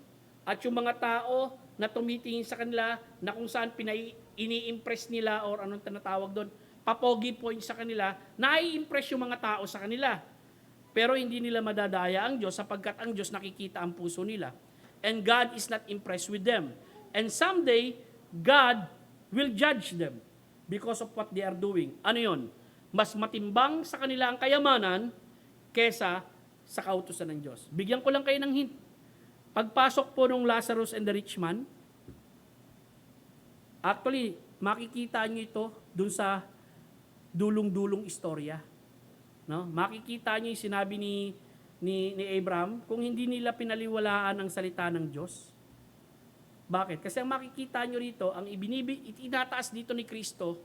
at yung mga tao na tumitingin sa kanila, na kung saan ini-impress nila, or anong tinatawag doon, papogi point sa kanila, nai-impress yung mga tao sa kanila. Pero hindi nila madadaya ang Diyos sapagkat ang Diyos nakikita ang puso nila. And God is not impressed with them. And someday, God will judge them because of what they are doing. Ano yun? Mas matimbang sa kanila ang kayamanan kesa sa kautusan ng Diyos. Bigyan ko lang kayo ng hint. Pagpasok po nung Lazarus and the rich man, actually, makikita nyo ito dun sa dulong-dulong istorya. No? Makikita nyo yung sinabi ni Abraham, kung hindi nila pinaliwalaan ang salita ng Diyos. Bakit? Kasi ang makikita nyo rito, ang itinataas dito ni Kristo,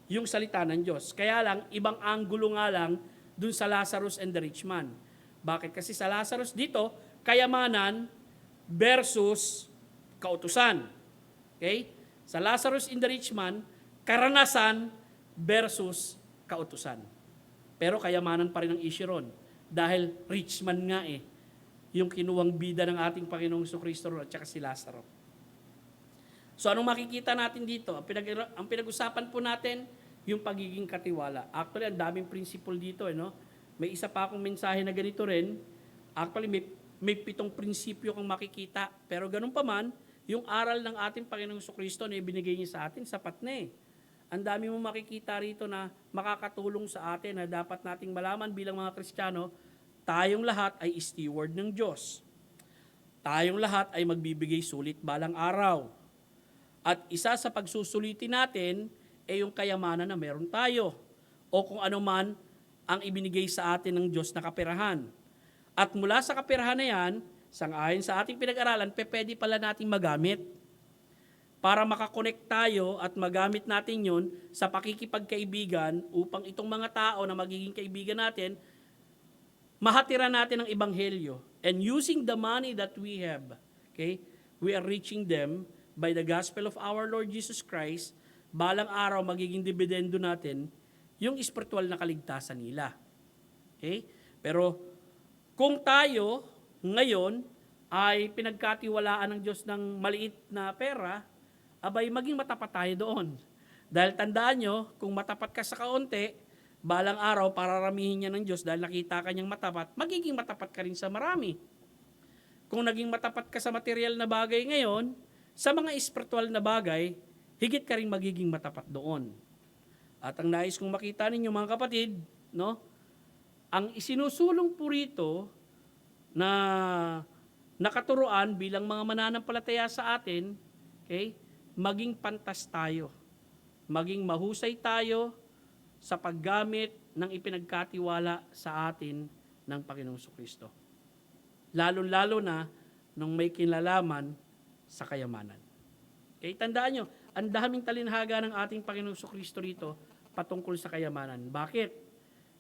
yung salita ng Diyos. Kaya lang, ibang anggulo nga lang dun sa Lazarus and the rich man. Bakit? Kasi sa Lazarus dito, kayamanan versus kautusan. Okay? Sa Lazarus and the rich man, karanasan versus kautusan. Pero kayamanan pa rin ang issue ron. Dahil rich man nga eh, yung kinuwang bida ng ating Panginoong Jesucristo at saka si Lazaro. So anong makikita natin dito? Ang pinag-usapan po natin, yung pagiging katiwala. Actually, ang daming principle dito. No? May isa pa akong mensahe na ganito rin. Actually, may 7 prinsipyo kang makikita. Pero ganun pa man, yung aral ng ating Panginoong Jesucristo na ibinigay niya sa atin, sapat na eh. Ang dami mo makikita rito na makakatulong sa atin na dapat nating malaman bilang mga Kristiyano, tayong lahat ay steward ng Diyos. Tayong lahat ay magbibigay sulit balang araw. At isa sa pagsusulitin natin ay yung kayamanan na meron tayo o kung ano man ang ibinigay sa atin ng Diyos na kaperahan. At mula sa kaperahan na yan, sangayon sa ating pinag-aralan, pwede pala nating magamit para makakonect tayo at magamit natin yun sa pakikipagkaibigan upang itong mga tao na magiging kaibigan natin, mahatira natin ang ebanghelyo. And using the money that we have, okay, we are reaching them by the gospel of our Lord Jesus Christ, balang araw magiging dividendo natin yung espiritual na kaligtasan nila. Okay? Pero kung tayo ngayon ay pinagkatiwalaan ng Diyos ng maliit na pera, abay maging matapat tayo doon. Dahil tandaan nyo, kung matapat ka sa kaunti, balang araw pararamihin niya ng Diyos dahil nakita ka niyang matapat, magiging matapat ka rin sa marami. Kung naging matapat ka sa material na bagay ngayon, sa mga espiritual na bagay, higit ka rin magiging matapat doon. At ang nais kong makita ninyo mga kapatid, no, ang isinusulong po rito na nakaturuan bilang mga mananampalataya sa atin, okay, maging pantas tayo. Maging mahusay tayo sa paggamit ng ipinagkatiwala sa atin ng Panginoong Jesucristo. Lalo-lalo na nung may kinalaman sa kayamanan. Okay, tandaan nyo, ang daming talinhaga ng ating Panginoong Jesucristo rito patungkol sa kayamanan. Bakit?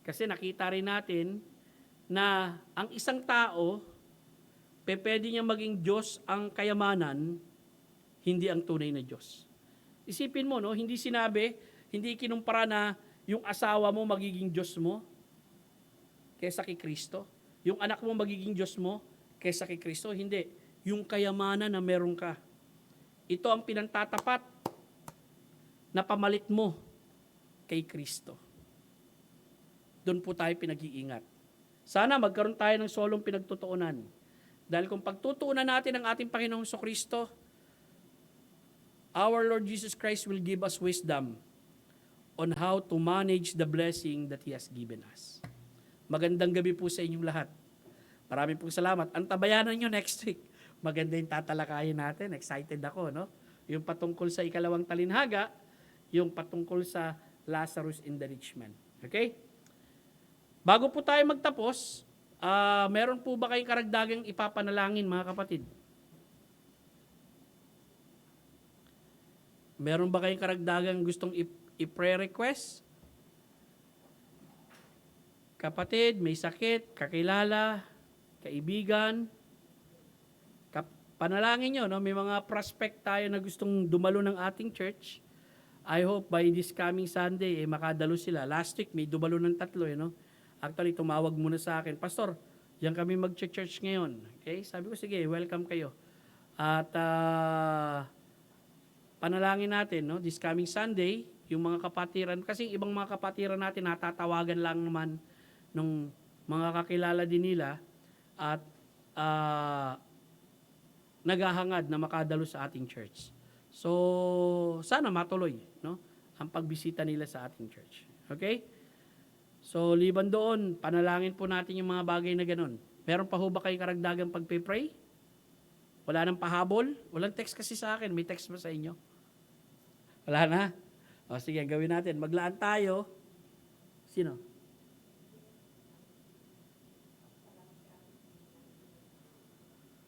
Kasi nakita rin natin na ang isang tao, pwede niya maging Diyos ang kayamanan, hindi ang tunay na Diyos. Isipin mo, no? Hindi sinabi, hindi kinumpara na yung asawa mo magiging Diyos mo kaysa kay Kristo. Yung anak mo magiging Diyos mo kaysa kay Kristo. Hindi. Yung kayamanan na meron ka. Ito ang pinantatapat na pamalit mo kay Kristo. Doon po tayo pinag-iingat. Sana magkaroon tayo ng solong pinagtutuunan. Dahil kung pagtutuunan natin ang ating Panginoong Jesucristo, our Lord Jesus Christ will give us wisdom on how to manage the blessing that He has given us. Magandang gabi po sa inyong lahat. Maraming pong salamat. Antabayanan nyo next week. Maganda yung tatalakayin natin. Excited ako, no? Yung patungkol sa ikalawang talinhaga, yung patungkol sa Lazarus in the rich man. Okay? Bago po tayo magtapos, meron po ba kayong karagdagang ipapanalangin, mga kapatid? Meron ba kayong karagdagang gustong i-prayer request? Kapatid, may sakit, kakilala, kaibigan, panalangin nyo, no? May mga prospect tayo na gustong dumalo ng ating church. I hope by this coming Sunday, makadalo sila. Last week, may dumalo ng 3, no? Actually, tumawag muna sa akin, Pastor, yan kami mag-church ngayon. Okay? Sabi ko, sige, welcome kayo. At panalangin natin, no? This coming Sunday, yung mga kapatiran, kasi ibang mga kapatiran natin, natatawagan lang naman ng mga kakilala din nila at naghahangad na makadalo sa ating church. So, sana matuloy, no? Ang pagbisita nila sa ating church. Okay? So, liban doon, panalangin po natin yung mga bagay na ganun. Meron pa ho ba kayong karagdagang pagpe-pray? Wala nang pahabol? Walang text kasi sa akin. May text ba sa inyo? Wala na? O sige, gawin natin. Maglaan tayo. Sino?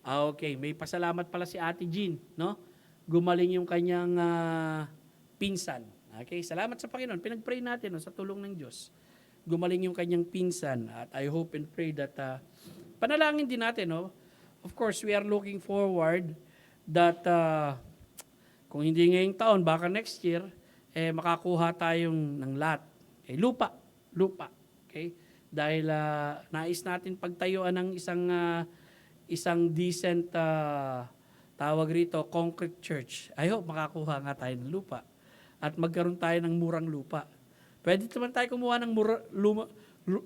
Okay, may pasalamat pala si Ate Jean, no? Gumaling yung kanyang pinsan. Okay, salamat sa Panginoon. Pinag-pray natin, no, sa tulong ng Diyos. Gumaling yung kanyang pinsan at I hope and pray that panalangin din natin, no? Of course, we are looking forward that kung hindi ngayong taon, baka next year, makakuha tayong ng lot. Okay, lupa. Okay? Dahil nais natin pagtayuan ng isang decent tawag rito, concrete church. I hope makakuha nga tayo ng lupa at magkaroon tayo ng murang lupa. Pwede naman tayo kumuha ng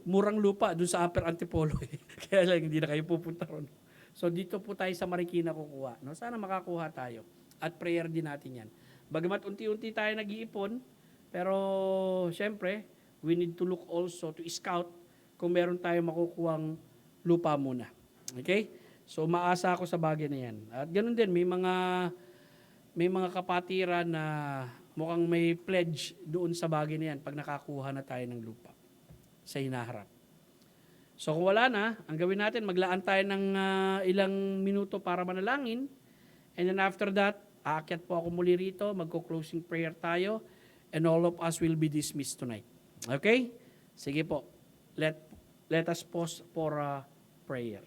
murang lupa dun sa Upper Antipolo. Kaya lang hindi na kayo pupunta ron. So dito po tayo sa Marikina kukuha. No? Sana makakuha tayo. At prayer din natin yan. Bagamat unti-unti tayo nag-iipon, pero syempre, we need to look also to scout kung meron tayo makukuhang lupa muna. Okay? So maasa ako sa bagay na yan. At ganun din, may mga kapatiran na mukhang may pledge doon sa bagay na yan pag nakakuha na tayo ng lupa sa hinaharap. So kung wala na, ang gawin natin, maglaan tayo ng ilang minuto para manalangin. And then after that, aakyat po ako muli rito, magko-closing prayer tayo, and all of us will be dismissed tonight. Okay? Sige po. Let us pause for prayer.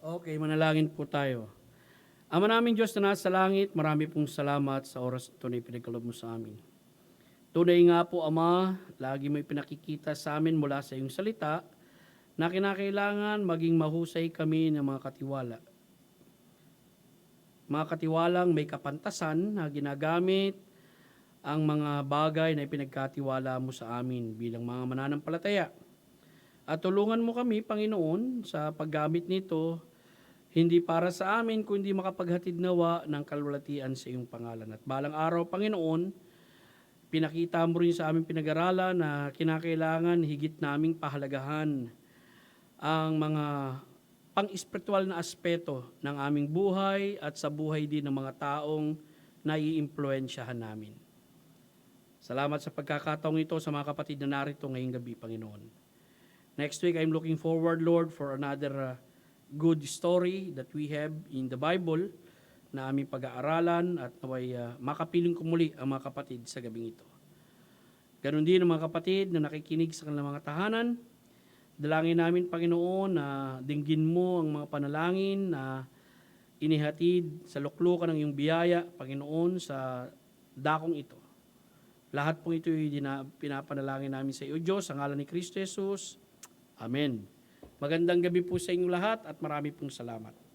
Okay, manalangin po tayo. Ama naming Diyos na nasa langit, marami pong salamat sa oras ito na ipinagkaloob mo sa amin. Tunay nga po, Ama, lagi mo ipinakikita sa amin mula sa iyong salita na kinakailangan maging mahusay kami ng mga katiwala. Mga katiwalang may kapantasan na ginagamit ang mga bagay na ipinagkatiwala mo sa amin bilang mga mananampalataya. At tulungan mo kami, Panginoon, sa paggamit nito, hindi para sa amin, kundi makapaghatid nawa ng kalwalatian sa iyong pangalan. At balang araw, Panginoon, pinakita mo rin sa aming pinag-aralan na kinakailangan higit naming pahalagahan ang mga pang-espiritual na aspeto ng aming buhay at sa buhay din ng mga taong naiimpluwensyahan namin. Salamat sa pagkakataong ito sa mga kapatid na narito ngayong gabi, Panginoon. Next week, I'm looking forward, Lord, for another good story that we have in the Bible na aming pag-aaralan at naway makapiling ko muli ang mga kapatid sa gabing ito. Ganon din ang mga kapatid na nakikinig sa kanilang mga tahanan. Dalangin namin, Panginoon, na dinggin mo ang mga panalangin na inihatid sa luklukan ng iyong biyaya, Panginoon, sa dakong ito. Lahat pong ito ay pinapanalangin namin sa iyo, Diyos, sa ngalan ni Kristo Jesus. Amen. Magandang gabi po sa inyong lahat at marami pong salamat.